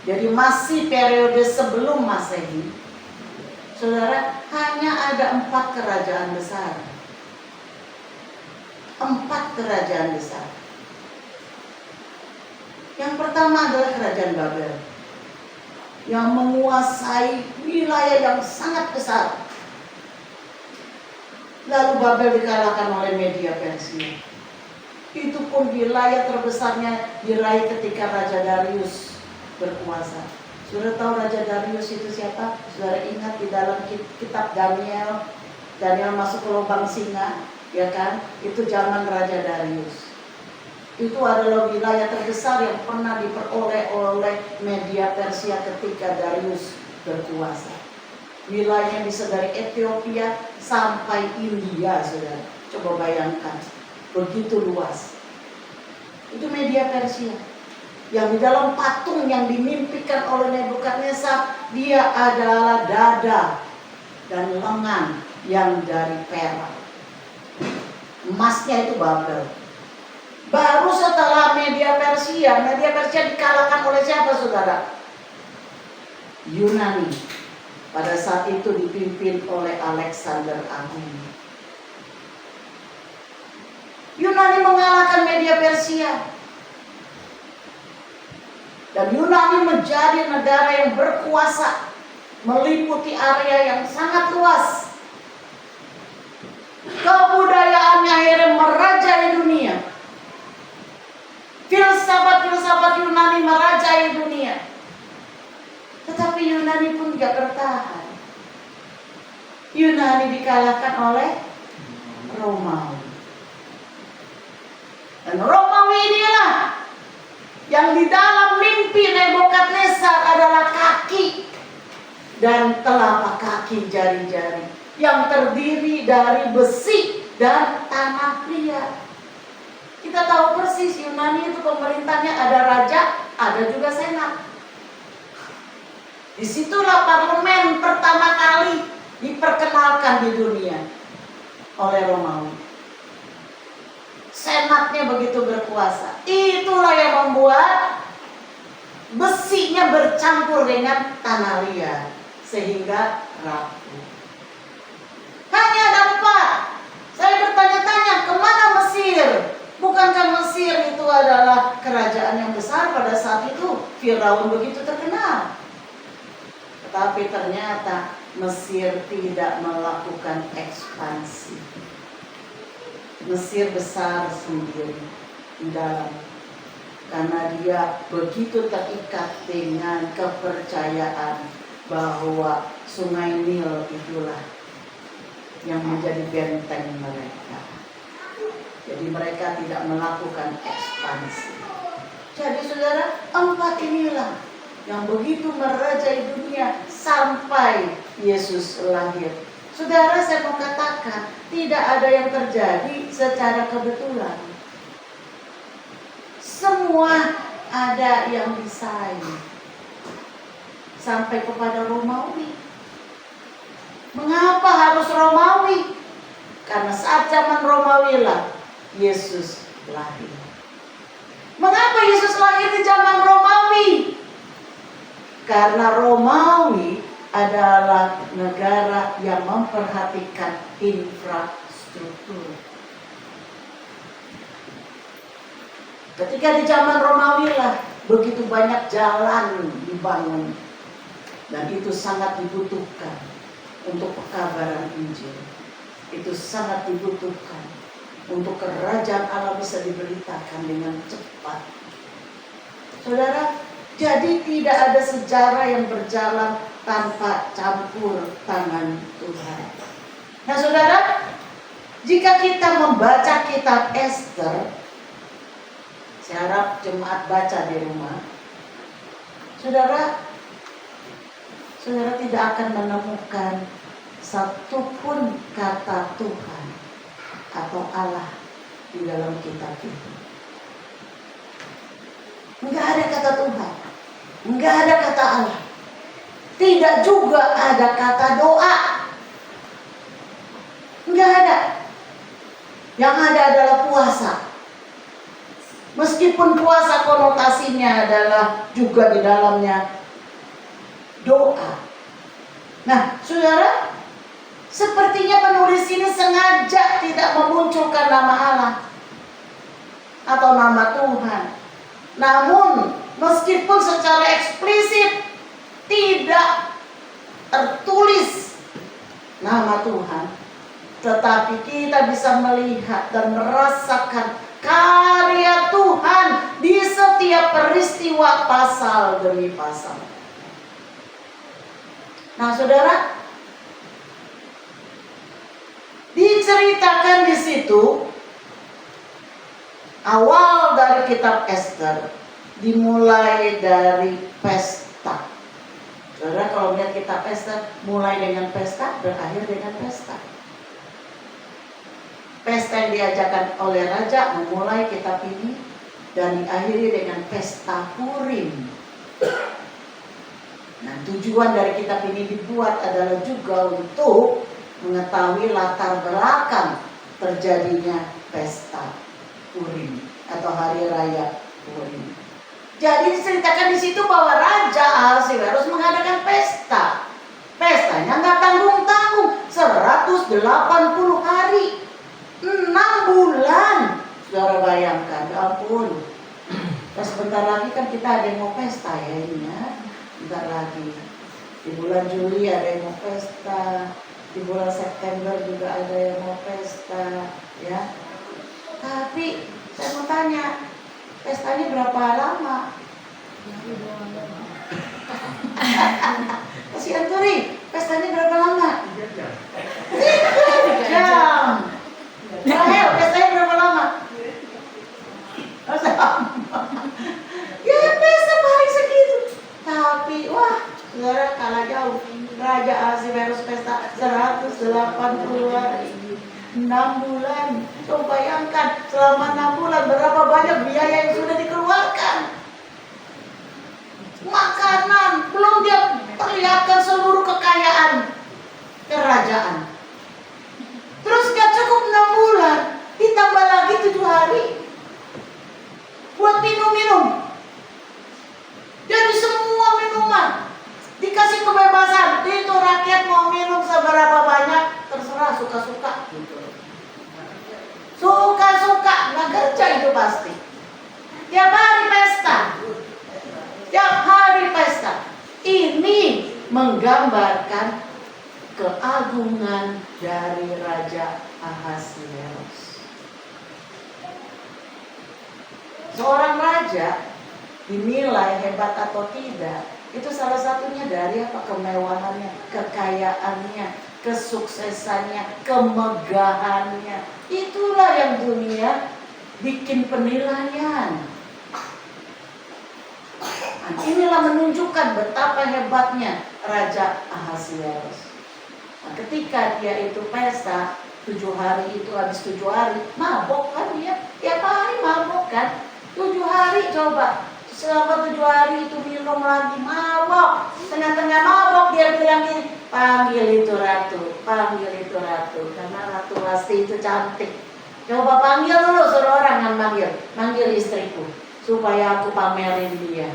Speaker 3: jadi masih periode sebelum Masehi, saudara, hanya ada 4 kerajaan besar. 4 kerajaan besar. Yang pertama adalah kerajaan Babel, yang menguasai wilayah yang sangat besar. Lalu Babel dikalahkan oleh Media Persia. Itu pun wilayah terbesarnya diraih ketika Raja Darius berkuasa. Sudah tahu Raja Darius itu siapa? Saudara ingat di dalam kitab Daniel masuk ke lubang singa, ya kan? Itu zaman Raja Darius. Itu adalah wilayah terbesar yang pernah diperoleh oleh Media Persia ketika Darius berkuasa. Wilayahnya bisa dari Ethiopia sampai India, saudara. Coba bayangkan, begitu luas. Itu Media Persia. Yang di dalam patung yang dimimpikan oleh Nebukadnezar, dia adalah dada dan lengan yang dari perak. Emasnya itu Babel. Baru setelah Media Persia dikalahkan oleh siapa, saudara? Yunani. Pada saat itu dipimpin oleh Alexander Agung. Yunani mengalahkan Media Persia. Dan Yunani menjadi negara yang berkuasa, meliputi area yang sangat luas. Kebudayaannya akhirnya merajai dunia. Filsafat Yunani merajai dunia. Tetapi Yunani pun tidak bertahan. Yunani dikalahkan oleh Romawi. Dan Romawi inilah yang di dalam mimpi Nebukadnezar adalah kaki dan telapak kaki jari-jari yang terdiri dari besi dan tanah liat. Kita tahu persis Yunani itu pemerintahnya ada raja, ada juga senat. Disitulah parlemen pertama kali diperkenalkan di dunia oleh Romawi. Senatnya begitu berkuasa. Itulah yang membuat besinya bercampur dengan tanah liat sehingga rapuh. Hanya ada 4. Saya bertanya-tanya, kemana Mesir? Bukankah Mesir itu adalah kerajaan yang besar pada saat itu? Firaun begitu terkenal. Tetapi ternyata Mesir tidak melakukan ekspansi. Mesir besar sendiri di dalam, karena dia begitu terikat dengan kepercayaan bahwa Sungai Nil itulah yang menjadi benteng mereka. Jadi mereka tidak melakukan ekspansi. Jadi saudara, 4 inilah yang begitu merajai dunia sampai Yesus lahir. Saudara, saya mau katakan, tidak ada yang terjadi secara kebetulan. Semua ada yang desain. Sampai kepada Romawi. Mengapa harus Romawi? Karena saat zaman Romawi lah Yesus lahir. Mengapa Yesus lahir di zaman Romawi? Karena Romawi adalah negara yang memperhatikan infrastruktur. Ketika di zaman Romawi lah begitu banyak jalan dibangun, dan itu sangat dibutuhkan untuk pekabaran Injil. Itu sangat dibutuhkan untuk kerajaan Allah bisa diberitakan dengan cepat. Saudara, jadi tidak ada sejarah yang berjalan tanpa campur tangan Tuhan. Nah saudara, jika kita membaca kitab Ester, saya harap jemaat baca di rumah, saudara tidak akan menemukan satupun kata Tuhan atau Allah di dalam kitab itu. Enggak ada kata Tuhan, enggak ada kata Allah, tidak juga ada kata doa, enggak ada. Yang ada adalah puasa. Meskipun puasa konotasinya adalah juga di dalamnya doa. Nah, saudara, sepertinya penulis ini sengaja tidak memunculkan nama Allah atau nama Tuhan. Namun, meskipun secara eksplisit tidak tertulis nama Tuhan, tetapi kita bisa melihat dan merasakan karya Tuhan di setiap peristiwa pasal demi pasal. Nah, saudara, diceritakan di situ awal dari kitab Ester dimulai dari pesta. Saudara, kalau melihat kitab Ester, mulai dengan pesta, berakhir dengan pesta. Pesta yang diajarkan oleh raja memulai kitab ini dan diakhiri dengan pesta Purim. Nah, tujuan dari kitab ini dibuat adalah juga untuk mengetahui latar belakang terjadinya pesta Purim atau hari raya Purim. Jadi diceritakan di situ bahwa Raja Ahasiwerus mengadakan pesta. Pestanya nggak tanggung-tanggung, 180 hari, 6 bulan. Saudara bayangkan, ya ampun. Dan sebentar lagi kan kita ada yang mau pesta ya ini ya. Bentar lagi. Di bulan Juli ada yang mau pesta. Di bulan September juga ada yang mau pesta, ya. Tapi saya mau tanya, pestanya berapa lama? Kasih Anturi, pestanya berapa lama? 3 jam. Rahel, pestanya berapa lama? Ya pesta paling segitu. Tapi wah, saudara kalah jauh. Raja Ahasiwerus pesta 180 hari, 6 bulan. Coba bayangkan selama 6 bulan berapa banyak biaya yang sudah dikeluarkan. Makanan, belum dia perlihatkan seluruh kekayaan kerajaan. Terus gak cukup 6 bulan, ditambah lagi 7 hari buat minum-minum. Jadi semua minuman dikasih kebebasan, itu rakyat mau minum seberapa banyak terserah, suka-suka gitu. Suka-suka, nggak kerja itu pasti. Tiap hari pesta, tiap hari pesta. Ini menggambarkan keagungan dari Raja Ahasiwerus. Seorang raja dinilai hebat atau tidak, itu salah satunya dari apa? Kemewahannya, kekayaannya, kesuksesannya, kemegahannya. Itulah yang dunia bikin penilaian. Nah, inilah menunjukkan betapa hebatnya Raja Ahasiwerus. Nah, ketika dia itu pesta 7 hari itu, habis 7 hari mabok kan dia, tiap hari mabok kan. 7 hari coba, selama 7 hari itu minum lagi, mabok. Tengah-tengah mabok dia bilang gini, panggil itu ratu, panggil itu ratu. Karena Ratu Wasti itu cantik. Coba panggil dulu, suruh orang yang manggil istriku, supaya aku pamerin dia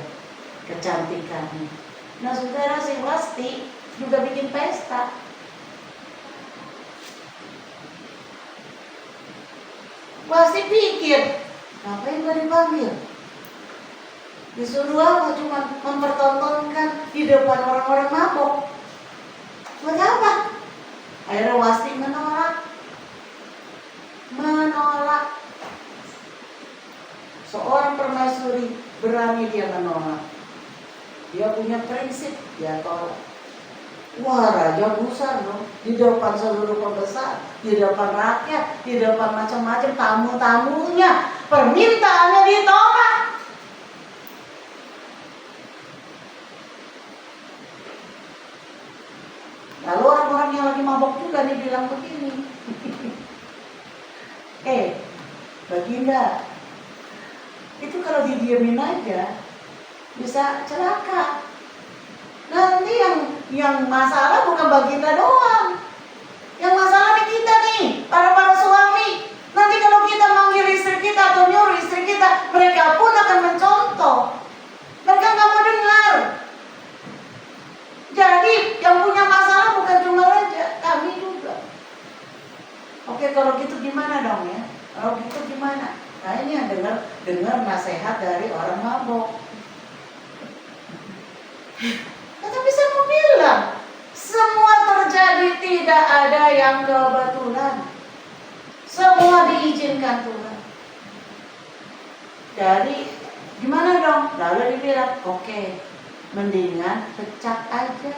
Speaker 3: kecantikannya. Nah saudara, si Wasti juga bikin pesta. Wasti pikir, ngapain gak dipanggil? Disuruh apa? Cuma mempertontonkan di depan orang-orang mabok. Buat apa? Akhirnya Wasti menolak.
Speaker 4: menolak. Seorang permaisuri berani dia menolak. Dia punya prinsip, dia tolak. Wah, raja besar dong, di depan seluruh pembesar, di depan rakyat, di depan macam-macam tamu-tamunya, permintaannya ditolak. Lalu orang-orang yang lagi mabok juga nih bilang begini, Baginda, itu kalau didiemin aja bisa celaka. Nanti yang masalah bukan Baginda doang, yang masalah di kita nih, para suami. Nanti kalau kita manggil istri kita atau nyuruh istri kita, mereka pun akan mencontoh. Mereka nggak mau dengar. Jadi yang punya masalah bukan cuma raja, kami juga. Oke, kalau gitu gimana dong ya? Kalau gitu gimana? Nah ini yang dengar nasihat dari orang mabok. Tetapi saya mau bilang, semua terjadi, tidak ada yang kebetulan. Semua diizinkan Tuhan. Jadi gimana dong? Lalu dibilang, oke, mendingan pecat aja.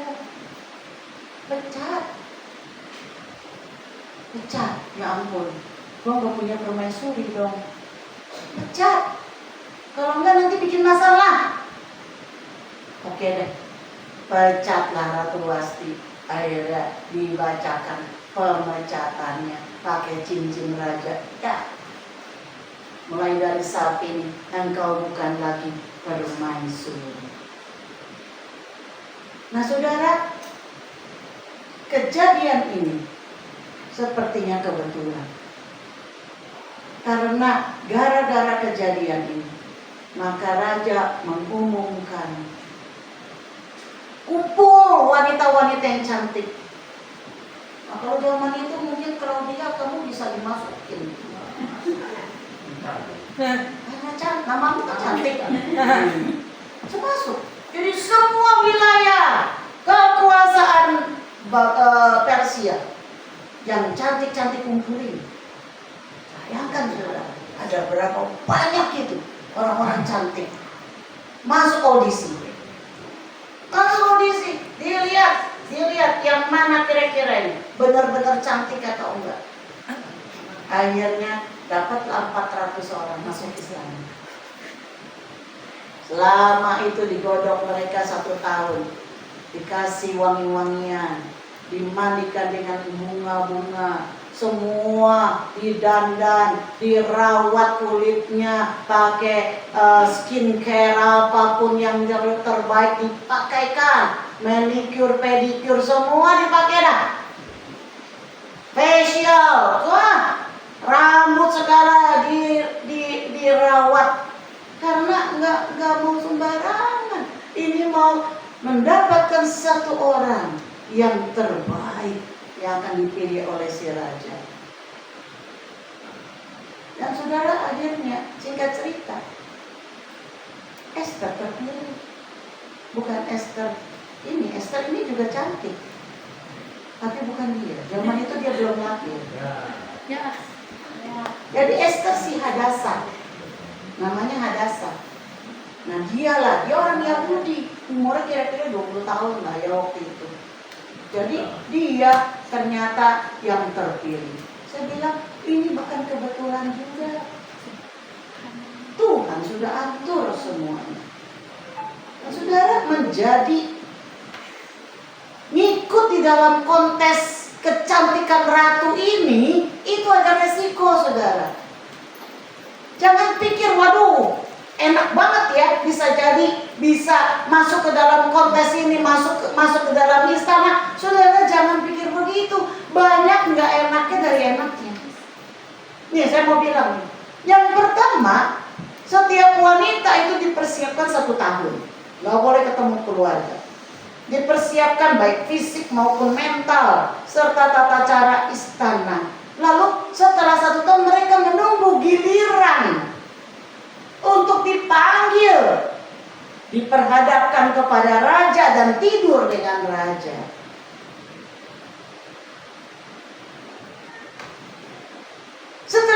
Speaker 4: Pecat, ya ampun, gua gak punya permaisuri dong. Pecat, kalau enggak nanti bikin masalah. Oke deh, pecatlah Ratu Wasti. Akhirnya dibacakan pemecatannya pakai cincin raja. Ya, mulai dari saat ini engkau bukan lagi permaisuri. Nah saudara, kejadian ini sepertinya kebetulan. Karena gara-gara kejadian ini, maka raja mengumumkan, kumpul wanita-wanita yang cantik. Nah, kalau zaman itu mungkin Claudia kamu bisa dimasukin. Karena namamu kan cantik. Bisa masuk. Jadi semua wilayah kekuasaan Persia yang cantik-cantik kumpulin. Bayangkan saudara, ada berapa banyak itu orang-orang cantik masuk audisi. Dilihat yang mana kira-kira ini benar-benar cantik atau enggak. Akhirnya dapatlah 400 orang masuk Islam. Selama itu digodok mereka 1 tahun, dikasih wangi-wangian, dimandikan dengan bunga-bunga, semua didandan, dirawat kulitnya, pakai skincare apapun yang terbaik dipakaikan, manicure, pedicure semua dipakai dah, facial, wah, rambut segala dirawat, karena nggak mau sembarangan. Ini mau mendapatkan satu orang yang terbaik yang akan dipilih oleh si raja. Dan saudara, akhirnya singkat cerita, Esther terpilih. Bukan Esther ini juga cantik, tapi bukan dia. Zaman itu dia belum lahir. Jadi Esther si Hadasa, namanya Hadasa. Nah dia orang Yahudi, umurnya kira-kira 20 tahun lah ya waktu itu. Jadi dia ternyata yang terpilih. Saya bilang ini bukan kebetulan juga. Tuhan sudah atur semuanya. Nah, saudara, menjadi ngikut di dalam kontes kecantikan ratu ini, itu ada resiko saudara. Jangan pikir waduh enak banget ya, bisa masuk ke dalam kontes ini, masuk ke dalam istana. Saudara jangan pikir begitu. Banyak nggak enaknya dari enaknya. Nih saya mau bilang nih. Yang pertama, setiap wanita itu dipersiapkan 1 tahun. Nggak boleh ketemu keluarga. Dipersiapkan baik fisik maupun mental, serta tata cara istana. Lalu setelah 1 tahun mereka menunggu giliran untuk dipanggil, diperhadapkan kepada raja dan tidur dengan raja. Setelah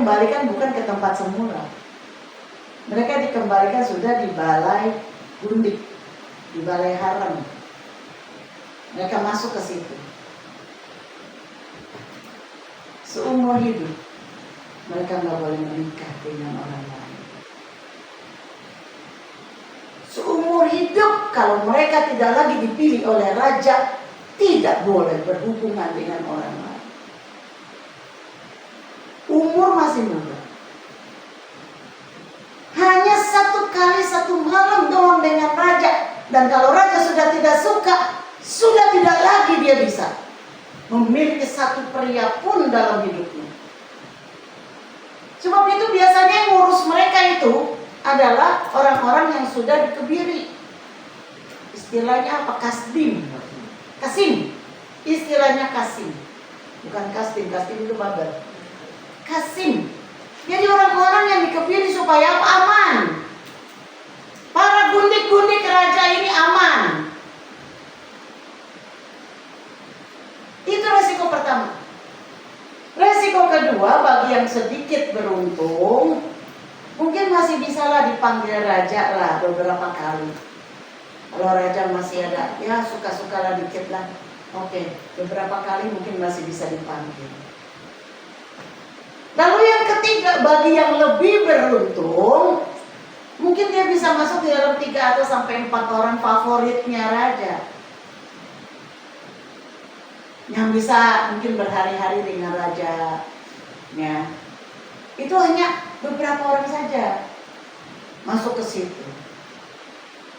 Speaker 4: dikembalikan bukan ke tempat semula. Mereka dikembalikan sudah di balai gundik, di balai haram. Mereka masuk ke situ. Seumur hidup mereka nggak boleh menikah dengan orang lain. Seumur hidup kalau mereka tidak lagi dipilih oleh raja, tidak boleh berhubungan dengan orang lain. Umur masih muda. Hanya 1 kali 1 malam doang dengan raja. Dan kalau raja sudah tidak suka, sudah tidak lagi dia bisa memiliki 1 pria pun dalam hidupnya. Sebab itu biasanya yang ngurus mereka itu adalah orang-orang yang sudah dikebiri. Istilahnya apa? Kasim. Istilahnya kasim. Bukan kastim, kastim itu babat. Kasim. Jadi orang-orang yang dikebiri supaya apa? Aman. Para gundik-gundik raja ini aman. Itu resiko pertama. Resiko kedua, bagi yang sedikit beruntung, mungkin masih bisalah dipanggil raja lah beberapa kali. Kalau raja masih ada, ya suka-sukalah dikit lah. Oke, beberapa kali mungkin masih bisa dipanggil. Lalu yang ketiga, bagi yang lebih beruntung, mungkin dia bisa masuk di dalam 3 atau sampai 4 orang favoritnya raja. Yang bisa mungkin berhari-hari dengan rajanya. Itu hanya beberapa orang saja masuk ke situ.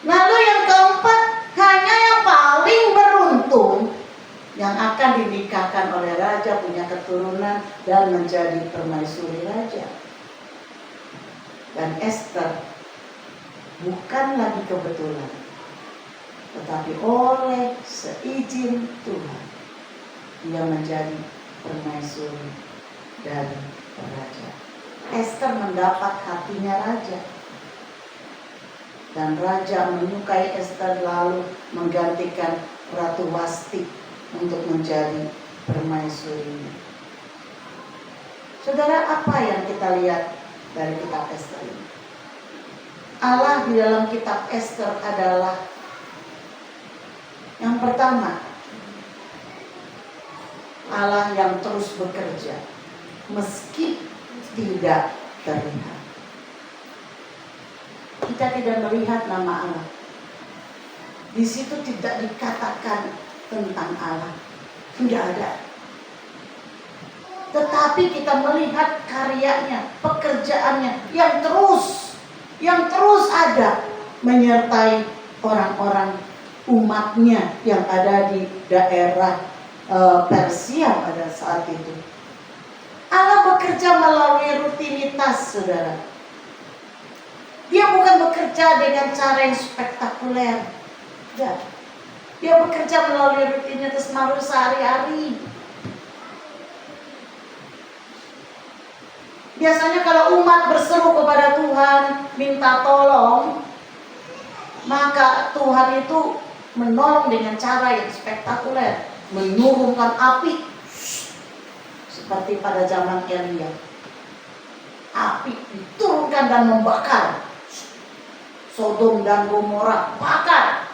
Speaker 4: Lalu yang keempat, hanya yang paling beruntung yang akan dinikahkan oleh raja, punya keturunan dan menjadi permaisuri raja. Dan Esther bukan lagi kebetulan, tetapi oleh seizin Tuhan dia menjadi permaisuri dari raja. Esther mendapat hatinya raja, dan raja menyukai Esther lalu menggantikan Ratu Wasti untuk menjadi permaisurinya. Saudara, apa yang kita lihat dari kitab Esther ini? Allah di dalam kitab Esther adalah yang pertama, Allah yang terus bekerja meski tidak terlihat. Kita tidak melihat nama Allah. Di situ tidak dikatakan tentang Allah, tidak ada. Tetapi kita melihat karyanya, pekerjaannya yang terus ada menyertai orang-orang umatnya yang ada di daerah Persia pada saat itu. Allah bekerja melalui rutinitas, saudara. Dia bukan bekerja dengan cara yang spektakuler. Tidak. Dia bekerja melalui rutinitas melalui sehari-hari. Biasanya kalau umat berseru kepada Tuhan, minta tolong, maka Tuhan itu menolong dengan cara yang spektakuler, menurunkan api seperti pada zaman Elia. Api diturunkan dan membakar Sodom dan Gomora, bakar.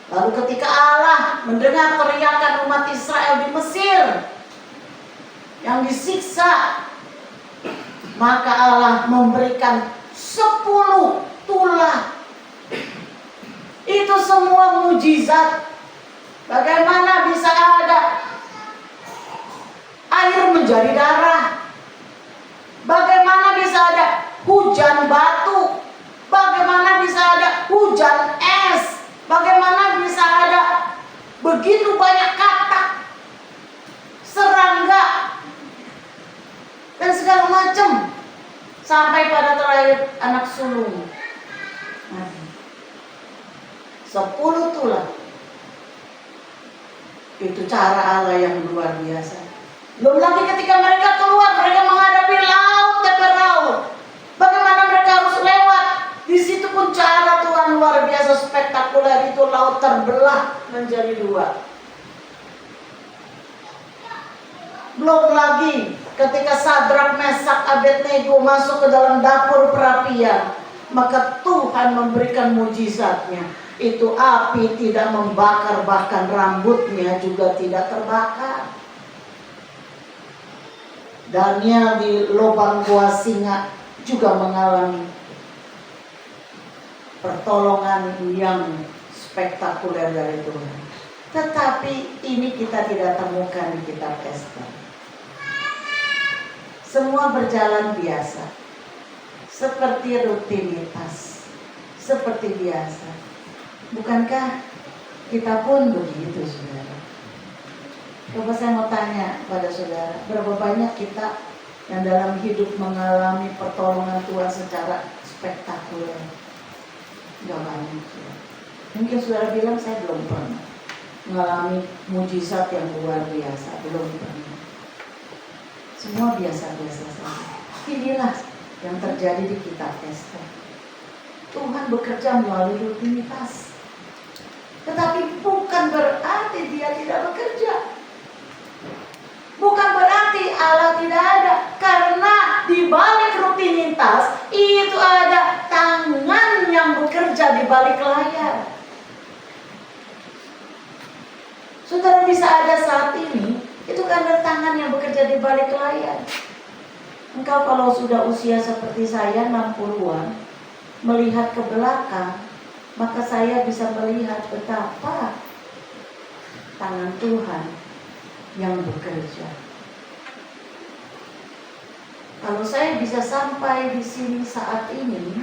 Speaker 4: Lalu ketika Allah mendengar teriakan umat Israel di Mesir yang disiksa, maka Allah memberikan 10 tulah. Itu semua mujizat. Bagaimana bisa ada air menjadi darah? Bagaimana bisa ada hujan batu? Bagaimana bisa ada hujan es? Bagaimana bisa ada begitu banyak katak, serangga, dan segala macam, sampai pada terakhir anak sulung mati. 10 tulah. Itu cara Allah yang luar biasa. Belum lagi ketika mereka keluar, mereka menghadapi laut dan beraut. Bagaimana mereka harus lewat? Di situ pun cara Tuhan luar biasa spektakuler, itu laut terbelah menjadi 2. Belum lagi Ketika Sadrak, Mesak, Abednego masuk ke dalam dapur perapian, maka Tuhan memberikan mujizatnya. Itu api tidak membakar, bahkan rambutnya juga tidak terbakar. Daniel di lubang gua singa juga mengalami pertolongan yang spektakuler dari Tuhan. Tetapi ini kita tidak temukan di kitab Ester. Semua berjalan biasa, seperti rutinitas, seperti biasa. Bukankah kita pun begitu, saudara? Coba saya mau tanya pada saudara, berapa banyak kita yang dalam hidup mengalami pertolongan Tuhan secara spektakuler? Gak banyak, saudara. Mungkin saudara bilang saya belum pernah mengalami mujizat yang luar biasa, belum pernah. Semua biasa-biasa saja. Inilah yang terjadi di kitab Ester. Tuhan bekerja melalui rutinitas, tetapi bukan berarti Dia tidak bekerja. Bukan berarti Allah tidak ada, karena di balik rutinitas itu ada tangan yang bekerja di balik layar. Saudara bisa ada saat ini, itu karena tangan yang bekerja di balik layar. Engkau kalau sudah usia seperti saya 60-an, melihat ke belakang, maka saya bisa melihat betapa tangan Tuhan yang bekerja. Kalau saya bisa sampai di sini saat ini,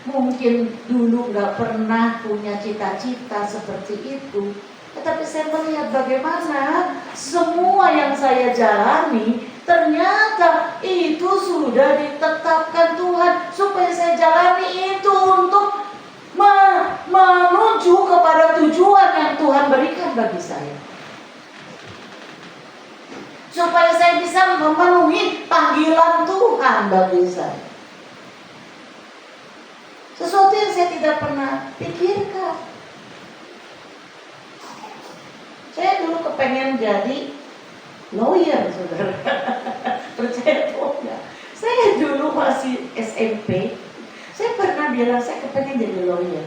Speaker 4: mungkin dulu gak pernah punya cita-cita seperti itu, tetapi saya melihat bagaimana semua yang saya jalani ternyata itu sudah ditetapkan Tuhan supaya saya jalani itu untuk menuju kepada tujuan yang Tuhan berikan bagi saya. Supaya saya bisa memenuhi panggilan Tuhan bagi saya. Sesuatu yang saya tidak pernah pikirkan. Saya dulu kepengen jadi lawyer, saudara. Percaya atau enggak? Saya dulu masih SMP, saya pernah bilang saya kepengen jadi lawyer.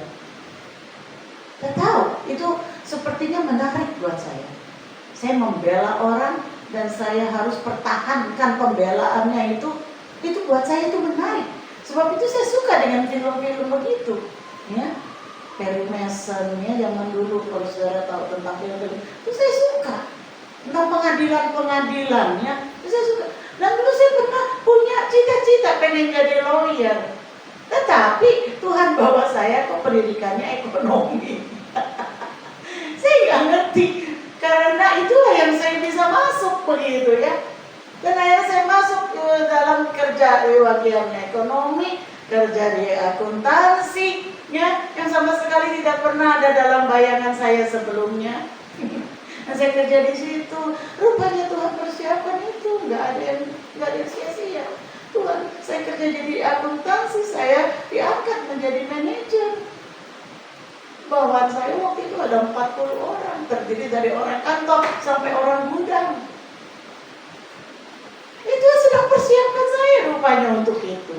Speaker 4: Saya tahu itu sepertinya menarik buat saya. Saya membela orang dan saya harus pertahankan pembelaannya itu buat saya itu menarik. Sebab itu saya suka dengan film-film begitu, ya. Perry Mason, ya, zaman dulu kalau saudara tahu tentang film-film itu saya suka. Tentang pengadilan-pengadilannya itu saya suka. Dan dulu saya pernah punya cita-cita pengen jadi lawyer. Tetapi Tuhan bawa saya ke pendidikannya ekonomi. Saya nggak ngerti, karena itulah yang saya bisa masuk begitu, ya. Dan akhirnya saya masuk ke dalam kerja di bagian ekonomi, kerja di akuntansi, ya, yang sama sekali tidak pernah ada dalam bayangan saya sebelumnya. Nah, saya kerja di situ, rupanya Tuhan persiapkan itu, nggak ada yang sia-sia. Tuhan, saya kerja jadi akuntansi, saya diangkat menjadi manajer. Bawahan saya waktu itu ada 40 orang, terdiri dari orang kantor sampai orang gudang. Itu sedang persiapkan saya rupanya untuk itu.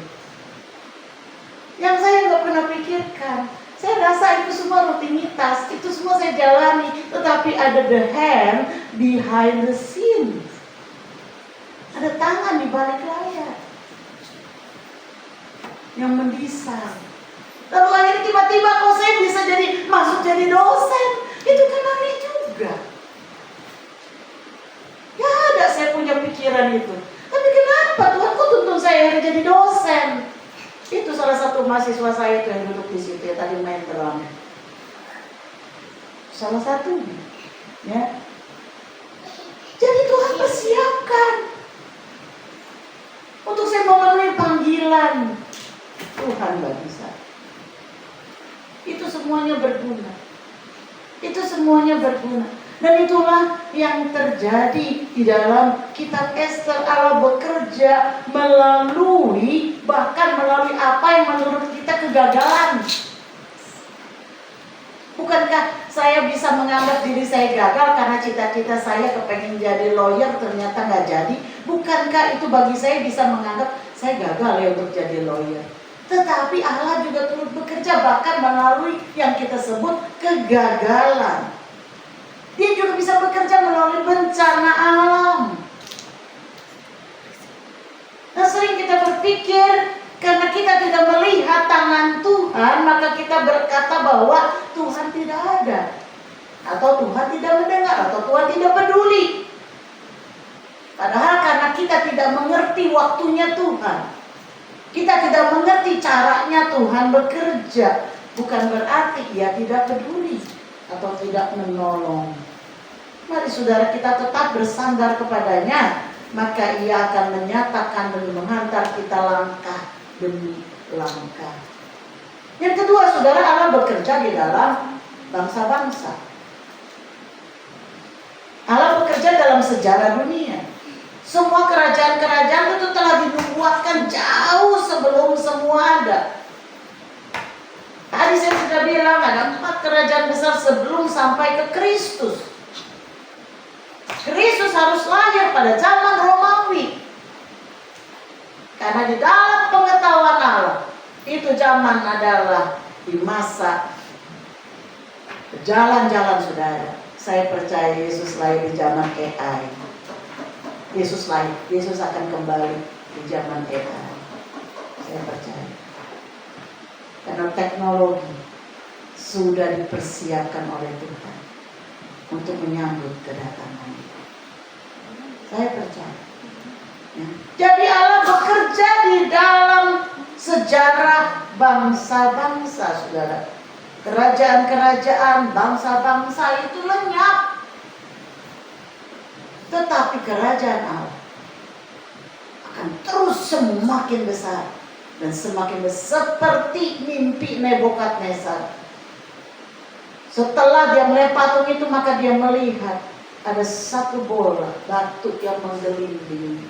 Speaker 4: Yang saya nggak pernah pikirkan. Saya rasa itu semua rutinitas, itu semua saya jalani. Tetapi ada the hand behind the scene. Ada tangan di balik layar yang mendesain. Lalu akhirnya tiba-tiba kok saya bisa masuk jadi dosen. Itu kan aneh juga. Ya ada saya punya pikiran itu. Tapi kenapa Tuhan kok tuntun saya jadi dosen? Itu salah satu mahasiswa saya itu yang duduk di situ, ya, tadi main drum. Salah satunya, ya. Jadi Tuhan persiapkan untuk saya memenuhi panggilan Tuhan bagi saya. Itu semuanya berguna. Itu semuanya berguna. Dan itulah yang terjadi di dalam kitab Ester. Allah bekerja bahkan melalui apa yang menurut kita kegagalan. Bukankah saya bisa menganggap diri saya gagal karena cita-cita saya kepengen jadi lawyer ternyata nggak jadi? Bukankah itu bagi saya bisa menganggap saya gagal ya untuk jadi lawyer? Tetapi Allah juga turut bekerja bahkan melalui yang kita sebut kegagalan. Dia juga bisa bekerja melalui bencana alam. Nah, sering kita berpikir karena kita tidak melihat tangan Tuhan, maka kita berkata bahwa Tuhan tidak ada, atau Tuhan tidak mendengar, atau Tuhan tidak peduli. Padahal karena kita tidak mengerti waktunya Tuhan, kita tidak mengerti caranya Tuhan bekerja, bukan berarti Ia tidak peduli atau tidak menolong. Mari saudara kita tetap bersandar kepadanya, maka Ia akan menyatakan dan menghantar kita langkah demi langkah. Yang kedua, saudara, Allah bekerja di dalam bangsa-bangsa. Allah bekerja dalam sejarah dunia. Semua kerajaan-kerajaan itu telah dinubuatkan jauh sebelum semua ada. Tadi saya sudah bilang ada 4 kerajaan besar sebelum sampai ke Kristus. Kristus harus lahir pada zaman Romawi. Karena di dalam pengetahuan Allah, itu zaman adalah di masa jalan-jalan saudara. Saya percaya Yesus lahir di zaman AI. Yesus lahir, Yesus akan kembali di zaman AI. Saya percaya. Karena teknologi sudah dipersiapkan oleh Tuhan untuk menyambut kedatangannya. Saya percaya. Jadi Allah bekerja di dalam sejarah bangsa-bangsa, saudara. Kerajaan-kerajaan, bangsa-bangsa itu lenyap. Tetapi kerajaan Allah akan terus semakin besar dan semakin besar, seperti mimpi Nebukadnezar. Setelah dia melihat patung itu, maka dia melihat ada satu bola batu yang menggelinding.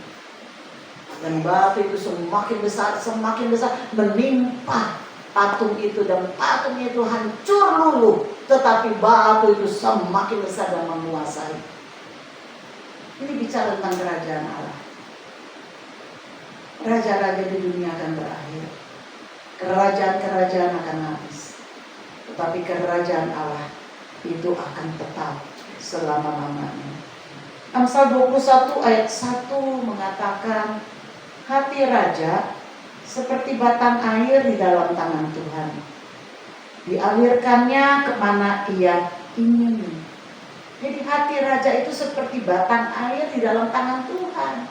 Speaker 4: Dan batu itu semakin besar menimpa patung itu, dan patung itu hancur luluh. Tetapi batu itu semakin besar dan menguasai. Ini bicara tentang kerajaan Allah. Raja-raja di dunia akan berakhir. Kerajaan-kerajaan akan habis. Tetapi kerajaan Allah itu akan tetap selama-lamanya. Amsal 21 ayat 1 mengatakan, hati raja seperti batang air di dalam tangan Tuhan. Dialirkannya kemana ia ingin. Jadi hati raja itu seperti batang air di dalam tangan Tuhan.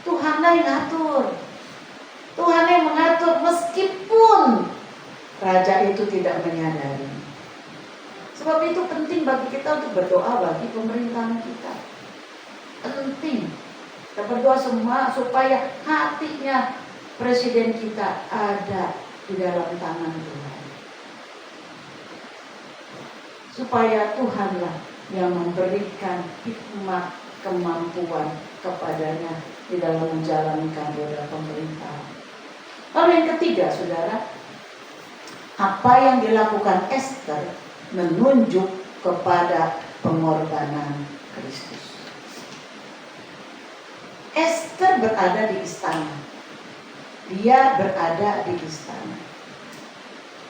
Speaker 4: Tuhanlah yang ngatur. Tuhan yang mengatur meskipun raja itu tidak menyadari. Sebab itu penting bagi kita untuk berdoa bagi pemerintahan kita. Penting. Kita berdoa semua supaya hatinya presiden kita ada di dalam tangan Tuhan. Supaya Tuhanlah yang memberikan hikmat, kemampuan kepadanya di dalam menjalankan roda pemerintahan. Lalu yang ketiga, saudara, apa yang dilakukan Esther menunjuk kepada pengorbanan Kristus. Esther berada di istana. Dia berada di istana.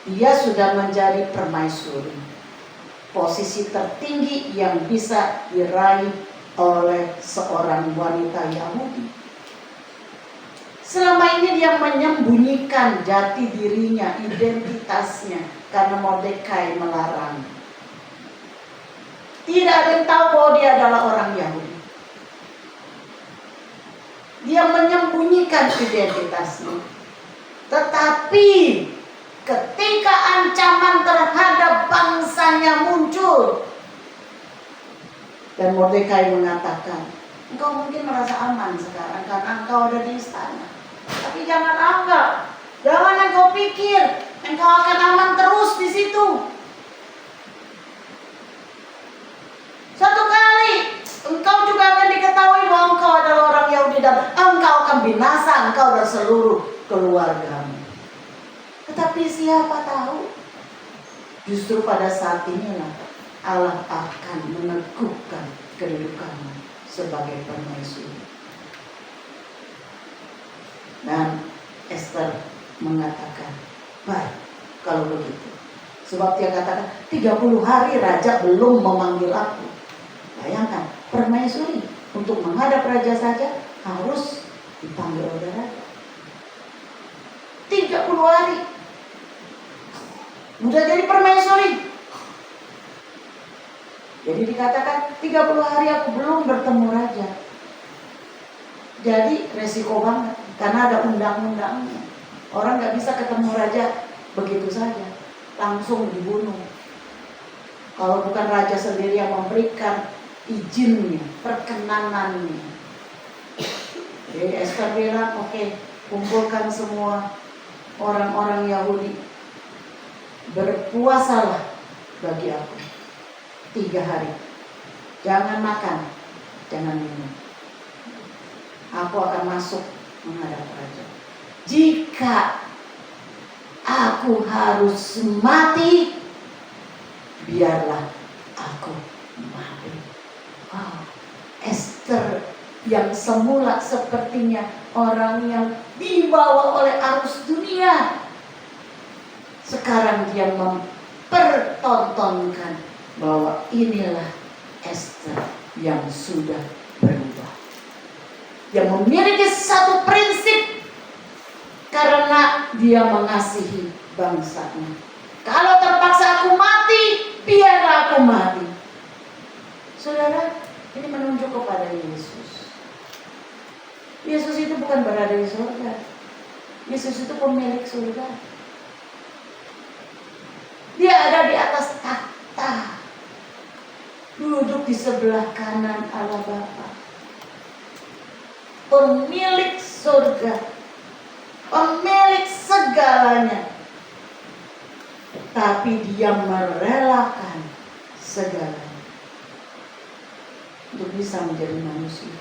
Speaker 4: Dia sudah menjadi permaisuri. Posisi tertinggi yang bisa diraih oleh seorang wanita Yahudi. Selama ini dia menyembunyikan jati dirinya, identitasnya, karena Mordekai melarang. Tidak ada yang tahu bahwa dia adalah orang Yahudi. Dia menyembunyikan identitasnya. Tetapi ketika ancaman terhadap bangsanya muncul, dan Mordekai mengatakan, engkau mungkin merasa aman sekarang karena engkau ada di istana. Tapi jangan anggap, jangan engkau pikir engkau akan aman terus di situ. Satu kali engkau juga akan diketahui bahwa engkau adalah orang Yahudi dan engkau akan binasa, engkau dan seluruh keluargamu. Tetapi siapa tahu Justru pada saat inilah Allah akan meneguhkan kedudukanmu sebagai permaisuri. Dan Esther mengatakan, baik kalau begitu. Sebab dia katakan 30 hari raja belum memanggil aku. Bayangkan, permaisuri untuk menghadap raja saja harus dipanggil oleh raja. 30 hari. Udah jadi permaisuri. Jadi dikatakan 30 hari aku belum bertemu raja. Jadi resiko banget. Karena ada undang-undangnya. Orang gak bisa ketemu raja begitu saja. Langsung dibunuh. Kalau bukan raja sendiri yang memberikan izinnya, perkenanannya. Jadi Esther bilang, oke, kumpulkan semua orang-orang Yahudi. Berpuasalah bagi aku 3 hari. Jangan makan, jangan minum. Aku akan masuk menghadap raja. Jika aku harus mati, biarlah aku mati. Wow, Esther yang semula sepertinya orang yang dibawa oleh arus dunia, sekarang dia mempertontonkan bahwa inilah Esther yang sudah berubah, yang memiliki satu prinsip karena dia mengasihi bangsanya. Kalau terpaksa aku mati, biarlah aku mati. Saudara, ini menunjuk kepada Yesus. Yesus itu bukan berada di surga. Yesus itu pemilik surga. Dia ada di atas takhta, duduk di sebelah kanan Allah Bapa. Pemilik surga, pemilik segalanya. Tapi dia merelakan segalanya untuk bisa menjadi manusia,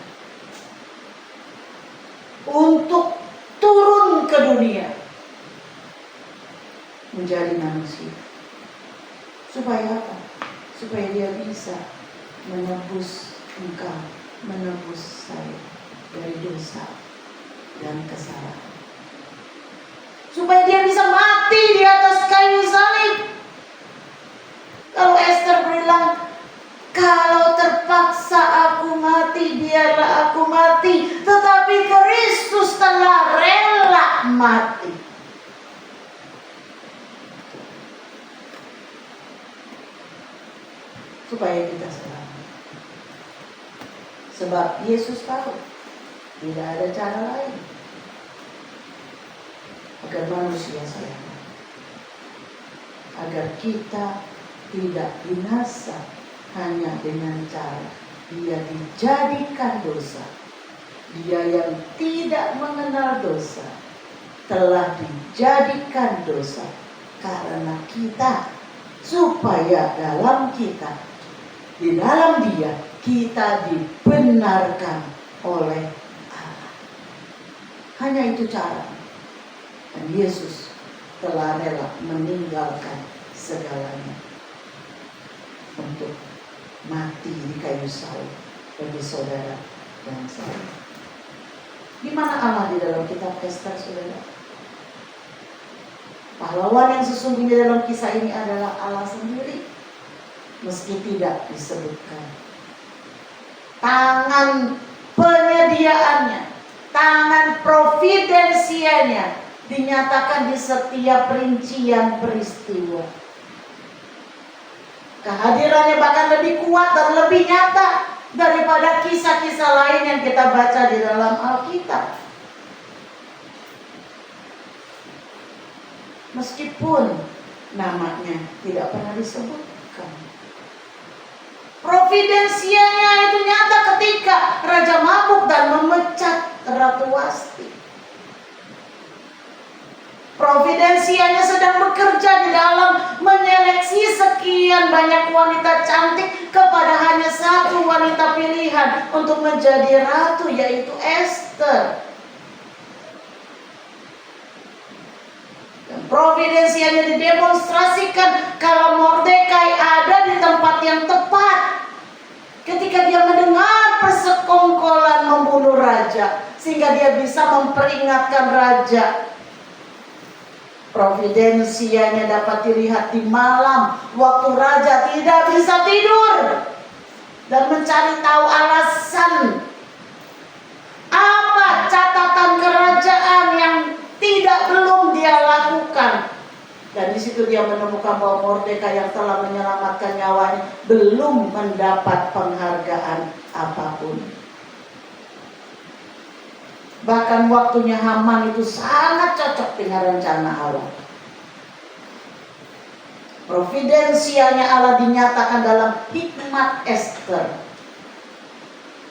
Speaker 4: untuk turun ke dunia menjadi manusia. Supaya apa? Supaya dia bisa menebus engkau, menebus saya dari dosa dan kesalahan. Supaya dia bisa mati di atas kayu salib. Kalau Esther bilang, kalau terpaksa aku mati, biarlah aku mati. Tetapi Kristus telah rela mati. Supaya kita selamat. Sebab Yesus tahu tidak ada cara lain agar manusia selamat, agar kita tidak binasa hanya dengan cara dia dijadikan dosa. Dia yang tidak mengenal dosa telah dijadikan dosa karena kita, supaya dalam kita, di dalam dia, kita dibenarkan oleh Allah. Hanya itu cara. Dan Yesus telah rela meninggalkan segalanya untuk mati di kayu salib bagi saudara dan saya. Di mana Allah di dalam kitab Esther, saudara? Pahlawan yang sesungguhnya dalam kisah ini adalah Allah sendiri, meski tidak disebutkan. Tangan penyediaannya, tangan providensianya dinyatakan di setiap rincian peristiwa. Kehadirannya bahkan lebih kuat dan lebih nyata daripada kisah-kisah lain yang kita baca di dalam Alkitab. Meskipun namanya tidak pernah disebutkan. Providensianya itu nyata ketika Raja mabuk dan memecat Ratu Wasti. Providensianya sedang bekerja di dalam menyeleksi sekian banyak wanita cantik kepada hanya satu wanita pilihan untuk menjadi ratu, yaitu Esther. Dan Providensianya didemonstrasikan kalau Mordekai ada di tempat yang tepat. Ketika dia mendengar persekongkolan membunuh raja, sehingga dia bisa memperingatkan raja. Providensianya dapat dilihat di malam, waktu raja tidak bisa tidur dan mencari tahu alasan apa catatan kerajaan yang belum dia lakukan. Dan di situ dia menemukan bahwa Mordekai yang telah menyelamatkan nyawanya belum mendapat penghargaan apapun. Bahkan waktunya Haman itu sangat cocok dengan rencana Allah. Providensianya Allah dinyatakan dalam hikmat Esther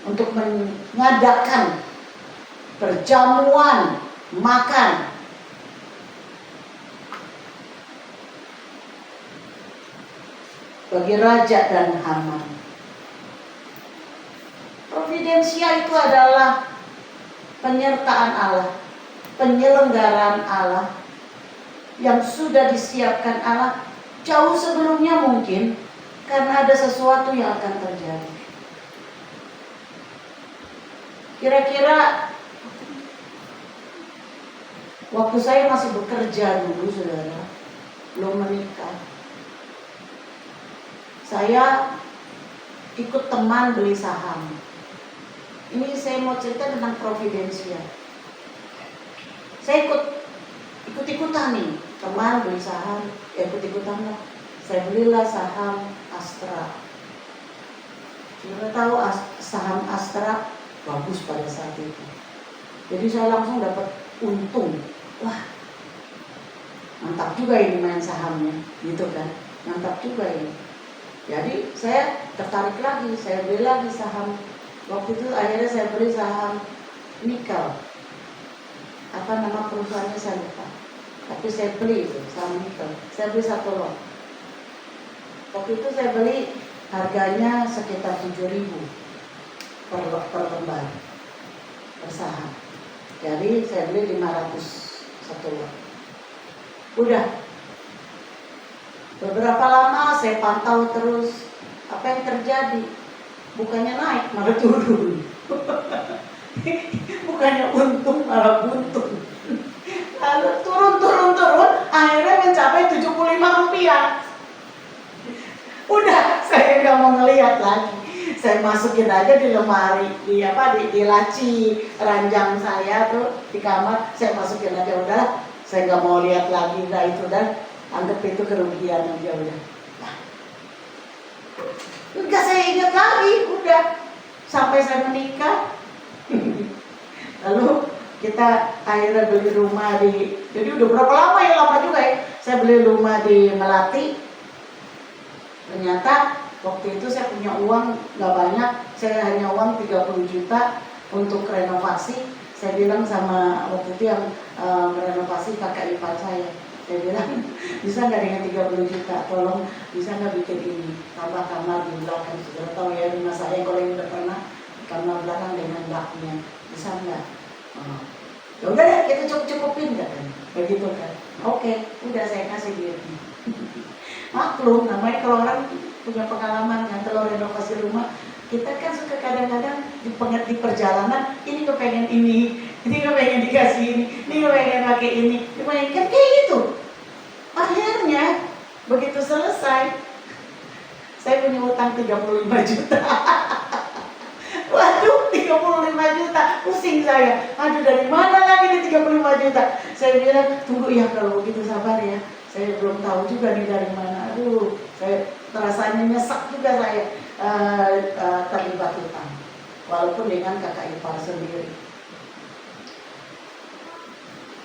Speaker 4: untuk mengadakan perjamuan makan bagi raja dan Haman. Providensia itu adalah penyertaan Allah, penyelenggaraan Allah yang sudah disiapkan Allah jauh sebelumnya mungkin, karena ada sesuatu yang akan terjadi. Kira-kira waktu saya masih bekerja dulu, saudara, belum menikah, saya ikut teman beli saham. Ini saya mau cerita tentang providensia. Saya ikut-ikutan nih, teman beli saham, ikut-ikutan lah. Saya belilah saham Astra. Kita tahu saham Astra bagus pada saat itu. Jadi saya langsung dapat untung. Wah, mantap juga ini main sahamnya, gitu kan? Mantap juga ini. Jadi saya tertarik lagi, saya beli lagi saham. Waktu itu akhirnya saya beli saham nikel. Apa nama perusahaannya saya lupa. Tapi saya beli itu saham nikel. Saya beli 1 lot. Waktu itu saya beli harganya sekitar 7.000 per lembar per saham. Jadi saya beli 500 1 lot. Udah. Beberapa lama saya pantau terus apa yang terjadi. Bukannya naik, malah turun. Bukannya untung, malah buntung. Lalu turun, akhirnya mencapai 75 rupiah. Udah, saya nggak mau ngelihat lagi. Saya masukin aja di lemari, di laci ranjang saya tuh di kamar. Saya masukin aja, udah. Saya nggak mau lihat lagi, udah itu dan anggap itu kerugian aja udah. Enggak saya ingat lagi, udah sampai saya menikah. Lalu kita akhirnya beli rumah jadi udah berapa lama ya, lama juga ya. Saya beli rumah di Melati. Ternyata waktu itu saya punya uang nggak banyak, saya hanya uang 30 juta untuk renovasi. Saya bilang sama waktu itu yang merenovasi kakak ipar saya bilang, bisa nggak dengan 30 juta, tolong bisa nggak bikin ini, tambah kamar di belakang. Sudah tahu ya rumah saya kalau yang udah pernah, kamar belakang dengan baknya, bisa nggak? Ya udah deh, kita cukupin katanya, begitu kan? Oke, udah saya kasih dia. Maklum, namanya kalau orang punya pengalaman kan, kalau renovasi rumah, kita kan suka kadang-kadang di perjalanan, ini kepengen ini kepengen dikasih ini kepengen pakai ini kan kayak gitu. Akhirnya begitu selesai, saya punya utang 35 juta. Waduh, 35 juta, pusing saya. Aduh, dari mana lagi nih 35 juta? Saya bilang, tunggu ya kalau begitu, sabar ya. Saya belum tahu juga nih dari mana. Aduh, saya rasanya nyesek juga saya terlibat utang. Walaupun dengan kakak ipar sendiri.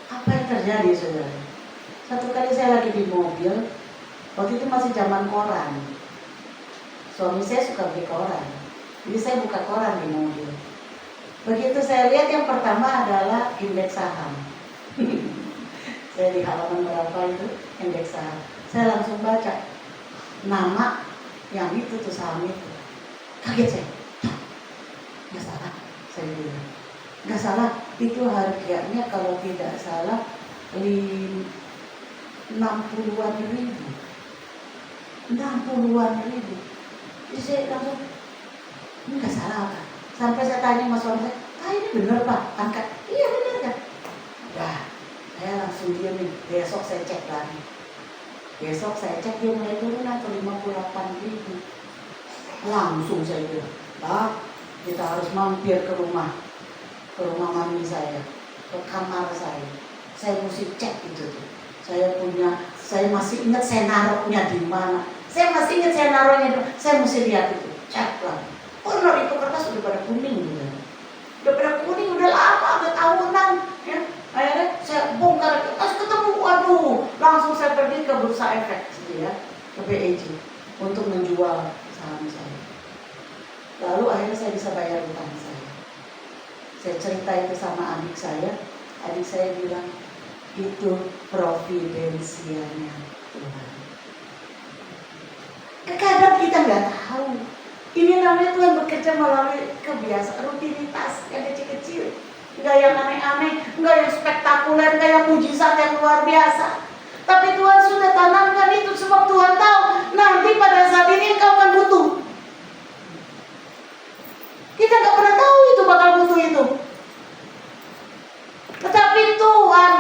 Speaker 4: Apa yang terjadi, saudara? Satu kali saya lagi di mobil, waktu itu masih zaman koran. Suami saya suka beli koran, jadi saya buka koran di mobil. Begitu saya lihat yang pertama adalah indeks saham. Saya di halaman berapa itu indeks saham. Saya langsung baca nama yang itu tuh saham itu. Kaget saya. Nggak salah, saya bilang. Nggak salah, itu harganya kalau tidak salah 5 60-an ribu. 60-an ribu. Jadi saya langsung, ini nggak salah kan? Sampai saya tanya sama suami saya, ini bener Pak, angkat. Iya bener kan? Nah, saya langsung diamin. Besok saya cek lagi. Besok saya cek dia mulai turun ke 58 ribu. Langsung saya bilang, Pak, kita harus mampir ke rumah mami saya, ke kamar saya. Saya mesti cek itu tuh. Saya masih ingat saya naruhnya di mana. Saya masih ingat saya naruhnya di mana. Saya mesti lihat itu, cek lagi. Oh, itu kertas udah pada kuning gitu. Udah pada kuning, udah lama, udah tahunan. Ya. Akhirnya saya bongkar, ketemu, waduh, langsung saya pergi ke bursa efek, gitu ya, ke BEJ untuk menjual saham saya. Lalu akhirnya saya bisa bayar utang saya. Saya cerita itu sama adik saya bilang, itu providensianya Tuhan. Kadang kita nggak tahu. Ini namanya Tuhan bekerja melalui kebiasaan, rutinitas yang kecil-kecil. Nggak yang aneh-aneh, nggak yang spektakuler, nggak yang mujizat yang luar biasa. Tapi Tuhan sudah tanamkan itu sebab Tuhan tahu nanti pada saat ini engkau akan butuh. Kita nggak pernah tahu itu bakal butuh itu. Tetapi Tuhan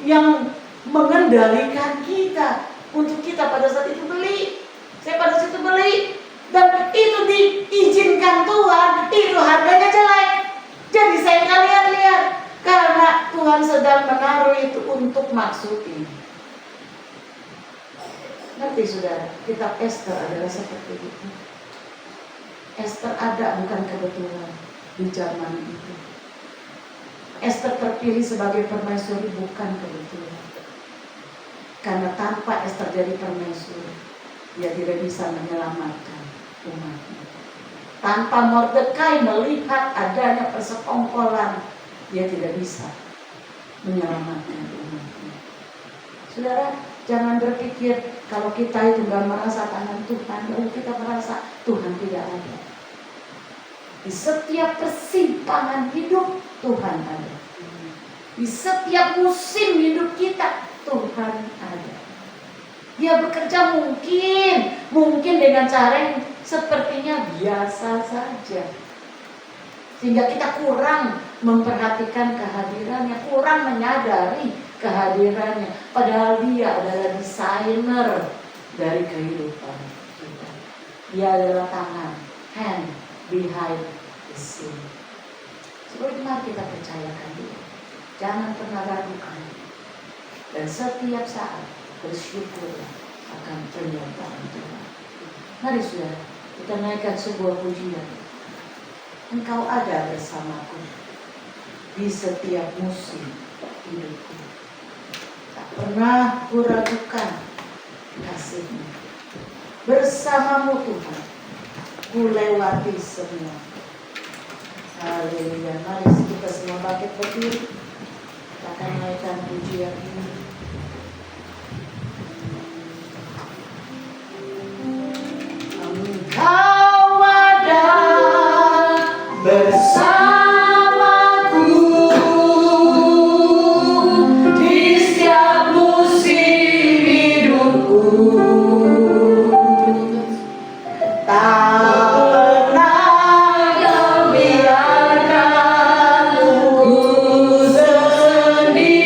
Speaker 4: yang mengendalikan kita untuk kita pada saat itu beli. Saya pada saat itu beli. Dan itu diizinkan Tuhan, itu harganya jelek. Jadi saya kalian lihat, karena Tuhan sedang menaruh itu untuk maksud ini. Ngerti saudara, kitab Esther adalah seperti itu. Esther ada bukan kebetulan di zaman itu. Esther terpilih sebagai permaisuri bukan kebetulan. Karena tanpa Esther jadi permaisuri, dia tidak bisa menyelamatkan umatnya. Tanpa Mordekai melihat adanya persekongkolan, dia tidak bisa menyelamatkan umatnya. Saudara, jangan berpikir kalau kita itu nggak merasa tangan Tuhan, lalu kita merasa Tuhan tidak ada. Di setiap persimpangan hidup Tuhan ada. Di setiap musim hidup kita Tuhan ada. Dia bekerja mungkin dengan cara yang sepertinya biasa saja. Sehingga kita kurang memperhatikan kehadirannya, kurang menyadari kehadirannya. Padahal dia adalah desainer dari kehidupan kita. Dia adalah tangan, hand behind the scene. Sebab mari kita percayakan dia. Jangan pernah ragukan. Dan setiap saat bersyukurlah akan pernyataan Tuhan. Mari saudara, kita naikkan sebuah pujian. Engkau ada bersamaku di setiap musim hidupku. Tak pernah kuragukan kasih-Mu. Bersamamu Tuhan, ku lewati semua. Haleluya. Mari kita semua bangkit berdiri. Kita akan naikkan pujian ini. Engkau ada bersamaku di setiap musim hidupku. Tak pernah Kau biarkan ku sendiri.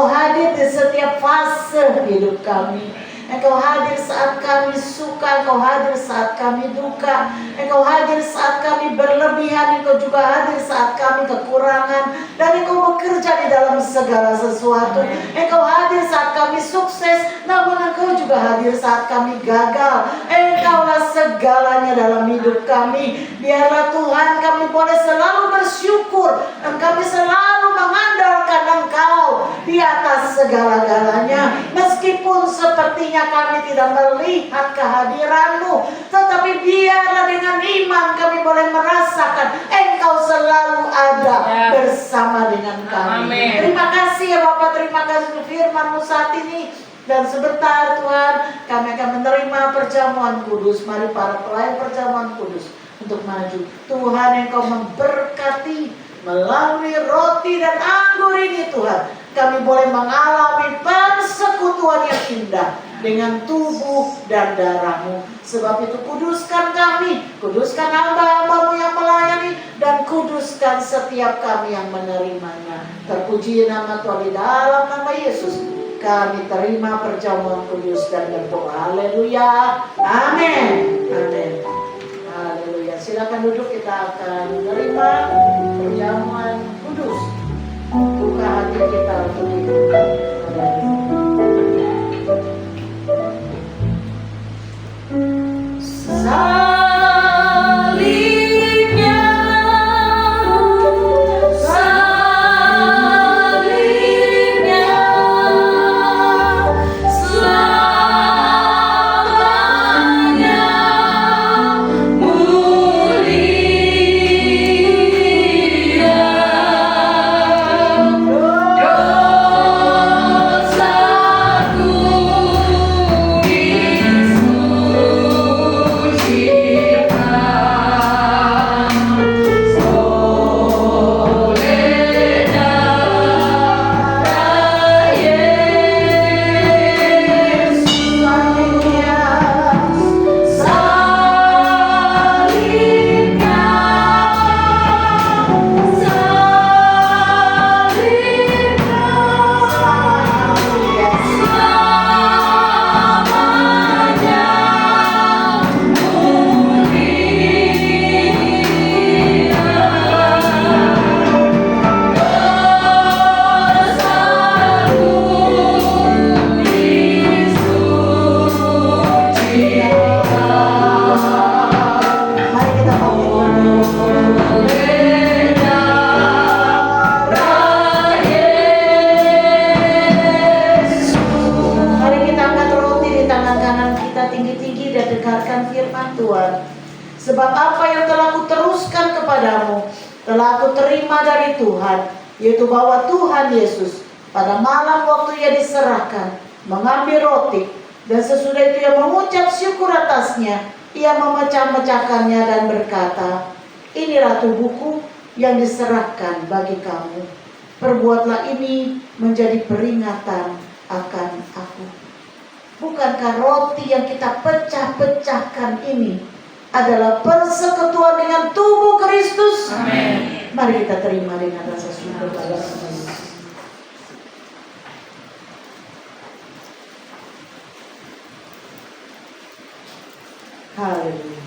Speaker 4: Engkau hadir di setiap fase hidup kami. Engkau hadir saat kami suka, Engkau hadir saat kami duka, Engkau hadir saat kami berlebihan, Engkau juga hadir saat kami kekurangan, dan Engkau bekerja di dalam segala sesuatu. Engkau hadir saat kami sukses, namun Engkau juga hadir saat kami gagal. Engkaulah segalanya dalam hidup kami. Biarlah Tuhan kami boleh selalu bersyukur, dan kami selalu mengandalkan Engkau di atas segala-galanya. Meskipun sepertinya kami tidak melihat kehadiran-Mu, tetapi biarlah dengan iman kami boleh merasakan Engkau selalu ada bersama dengan kami.
Speaker 5: Amin.
Speaker 4: Terima kasih ya Bapak, terima kasih untuk firman-Mu saat ini. Dan sebentar Tuhan, kami akan menerima perjamuan kudus. Mari para pelayan perjamuan kudus untuk maju. Tuhan, Engkau memberkati melalui roti dan anggur ini Tuhan. Kami boleh mengalami persekutuan yang indah dengan tubuh dan darah-Mu. Sebab itu kuduskan kami, kuduskan hamba-hamba-Mu yang melayani, dan kuduskan setiap kami yang menerimanya. Terpuji nama Tuhan, di dalam nama Yesus kami terima perjamuan kudus dan berdoa. Haleluya. Amin. Amin. Haleluya. Silakan duduk, kita akan menerima perjamuan kudus. Buka hati kita untuk hidup. Salibnya, salibnya, selamanya mulia. Dosaku Sebab apa yang telah kuteruskan kepadamu telah aku terima dari Tuhan, yaitu bahwa Tuhan Yesus pada malam waktu ia diserahkan mengambil roti, dan sesudah itu ia mengucap syukur atasnya, ia memecah-mecahkannya dan berkata, inilah tubuhku yang diserahkan bagi kamu. Perbuatlah ini menjadi peringatan akan aku. Bukankah roti yang kita pecah-pecahkan ini adalah persekutuan dengan tubuh Kristus?
Speaker 5: Amin.
Speaker 4: Mari kita terima dengan rasa syukur pada nama Yesus. Haleluya.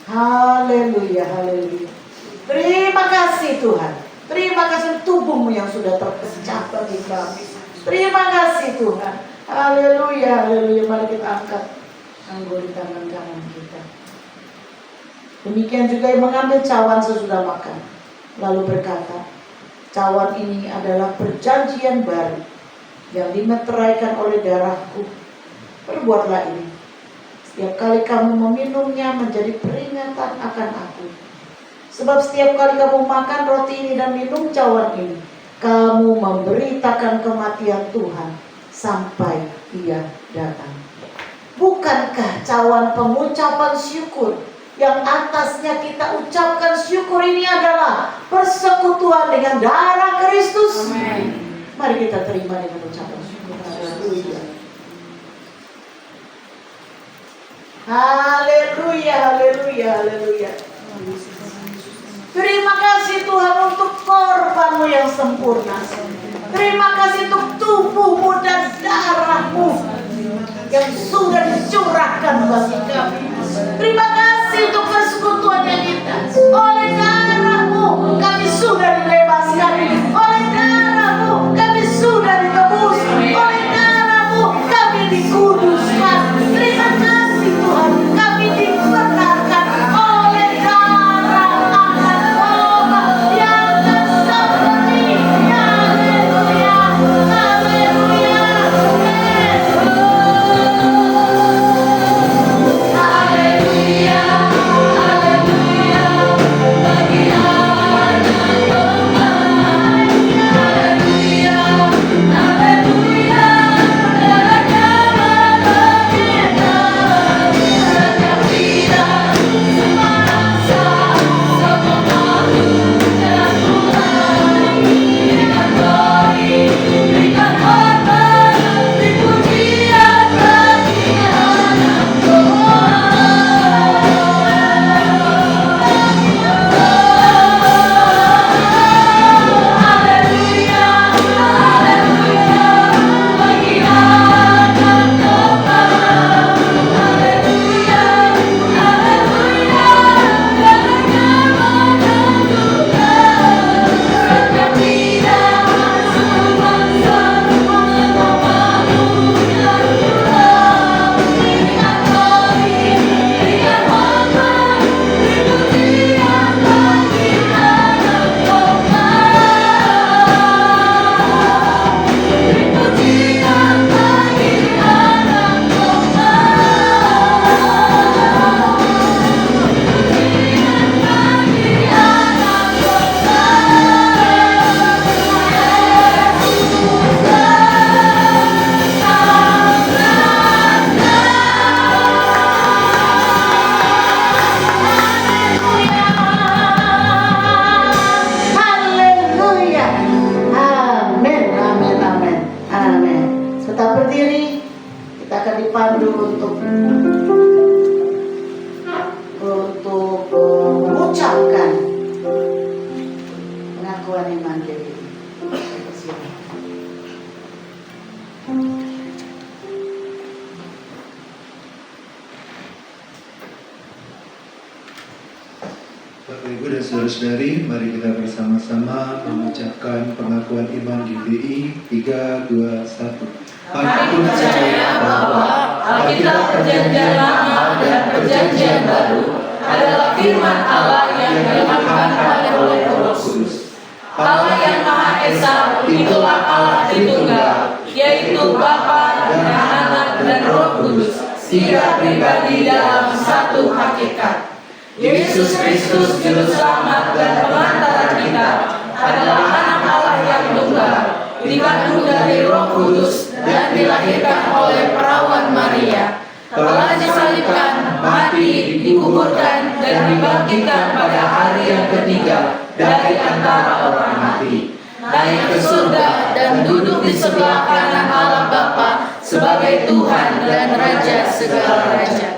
Speaker 4: Haleluya, haleluya. Terima kasih Tuhan. Terima kasih tubuhmu yang sudah terpecah bagi kami. Terima kasih Tuhan. Haleluya, haleluya. Mari kita angkat anggur di tangan kanan kita. Demikian juga yang mengambil cawan sesudah makan, lalu berkata, cawan ini adalah perjanjian baru yang dimeteraikan oleh darahku. Perbuatlah ini setiap kali kamu meminumnya menjadi peringatan akan aku. Sebab setiap kali kamu makan roti ini dan minum cawan ini, kamu memberitakan kematian Tuhan sampai Ia datang. Bukankah cawan pengucapan syukur yang atasnya kita ucapkan syukur ini adalah persekutuan dengan darah Kristus?
Speaker 5: Amin.
Speaker 4: Mari kita terima dengan ucapan syukur. Haleluya. Haleluya, haleluya, haleluya. Terima kasih Tuhan untuk korban-Mu yang sempurna. Terima kasih untuk tubuhmu dan darahmu yang sudah dicurahkan bagi kami. Terima kasih untuk persekutuannya kita. Oleh darahmu kami sudah dibebaskan. Oleh darahmu kami sudah ditebus. Oleh darahmu kami dikuduskan. Terima kasih Tuhan, kami dibenarkan oleh darah anak domba yang tersembelih. Haleluya, haleluya, haleluya, haleluya. Bagi anak domba, haleluya, haleluya. Darahnya menerbitkan setiap lidah, semua rasa, semua makhluk dan Tuhan. Berikan glory, berikan hormat, beri pujian bagi anak domba. Haleluya, haleluya, bagi anak domba. Haleluya, haleluya, darahnya menentukan setiap lidah, semua bangsa, semua makhluk dan Tuhan. Berikan glory, berikan hormat, beri pujian bagi anak domba. Beri pujian bagi anak domba. Pujian bagi anak Haleluya. Amin, amin, amin, amin. Tetap berdiri. Kita akan dipandu untuk mengucapkan pengakuan iman jadi.
Speaker 1: Bapak Ibu dan saudara-saudari, mari kita bersama-sama mengucapkan pengakuan iman GBI 3, 2, 1.
Speaker 5: Kami percaya bahwa Alkitab Perjanjian Lama dan Perjanjian Baru adalah firman Allah yang diilhamkan oleh Roh Kudus. Allah yang Maha Esa, itulah Allah Tritunggal, yaitu Bapa dan Anak dan Roh Kudus, tiga pribadi dalam satu hakikat. Yesus Kristus Juru Selamat dan Pengantara kita adalah Anak Allah yang tunggal, dikandung dari Roh Kudus dan dilahirkan oleh perawan Maria, telah disalibkan, mati, dikuburkan, dan dibangkitkan pada hari yang ketiga dari antara orang mati, naik ke surga dan duduk di sebelah kanan Allah Bapa sebagai Tuhan dan Raja segala raja.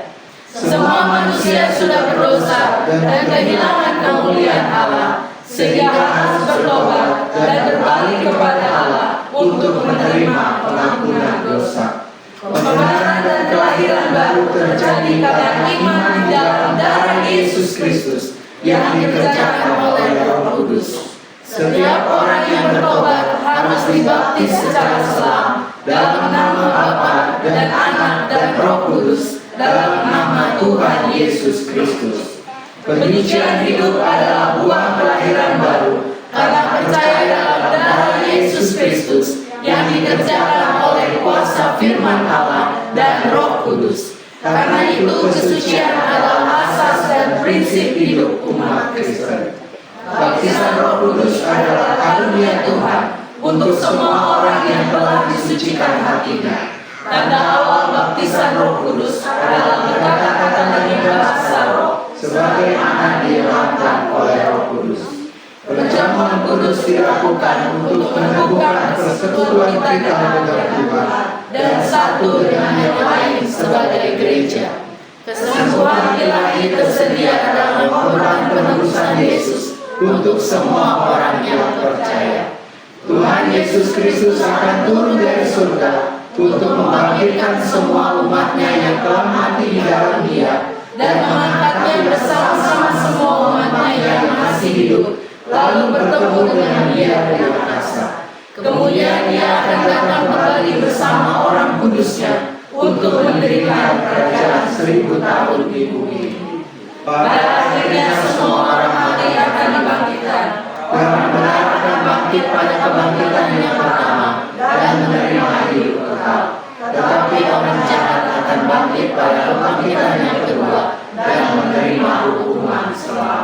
Speaker 5: Semua manusia sudah berdosa dan kehilangan kemuliaan Allah, sehingga harus bertobat dan berbalik kepada Allah untuk menerima pengampunan dosa. Pembenaran dan kelahiran baru terjadi karena iman di dalam darah Yesus Kristus yang dikerjakan oleh Roh Kudus. Setiap orang yang bertobat harus dibaptis secara selam dalam nama Bapa dan Anak dan Roh Kudus, dalam nama Tuhan Yesus Kristus. Penyucian hidup adalah buah kelahiran baru karena percaya dalam darah Yesus Kristus yang dikerjakan oleh kuasa firman Allah dan Roh Kudus. Karena itu kesucian adalah asas dan prinsip hidup umat Kristen. Baptisan Roh Kudus adalah karunia Tuhan untuk semua orang yang telah disucikan hatinya. Tanda awal baptisan Roh Kudus adalah berkata-kata dengan bahasa Roh, sebagaimana diilhamkan oleh Roh Kudus. Perjamuan kudus dilakukan untuk meneguhkan persekutuan kita dengan Tuhan dan satu dengan yang lain sebagai gereja. Kesembuhan ilahi tersedia dalam korban penebusan Yesus untuk semua orang yang percaya.
Speaker 1: Tuhan Yesus Kristus akan turun dari surga untuk membangkitkan semua umatnya yang telah mati di dalam Dia
Speaker 5: dan mengangkatnya bersama-sama semua umatnya yang masih hidup, lalu bertemu dengan Dia di angkasa. Kemudian Dia akan datang kembali bersama orang kudusnya untuk mendirikan kerajaan 1000 tahun di bumi. Pada akhirnya semua orang mati akan dibangkitkan. Orang benar akan bangkit pada kebangkitan yang pertama dan menerima hidup kekal. Tetapi orang jahat akan bangkit pada kebangkitan yang kedua dan menerima hukuman selama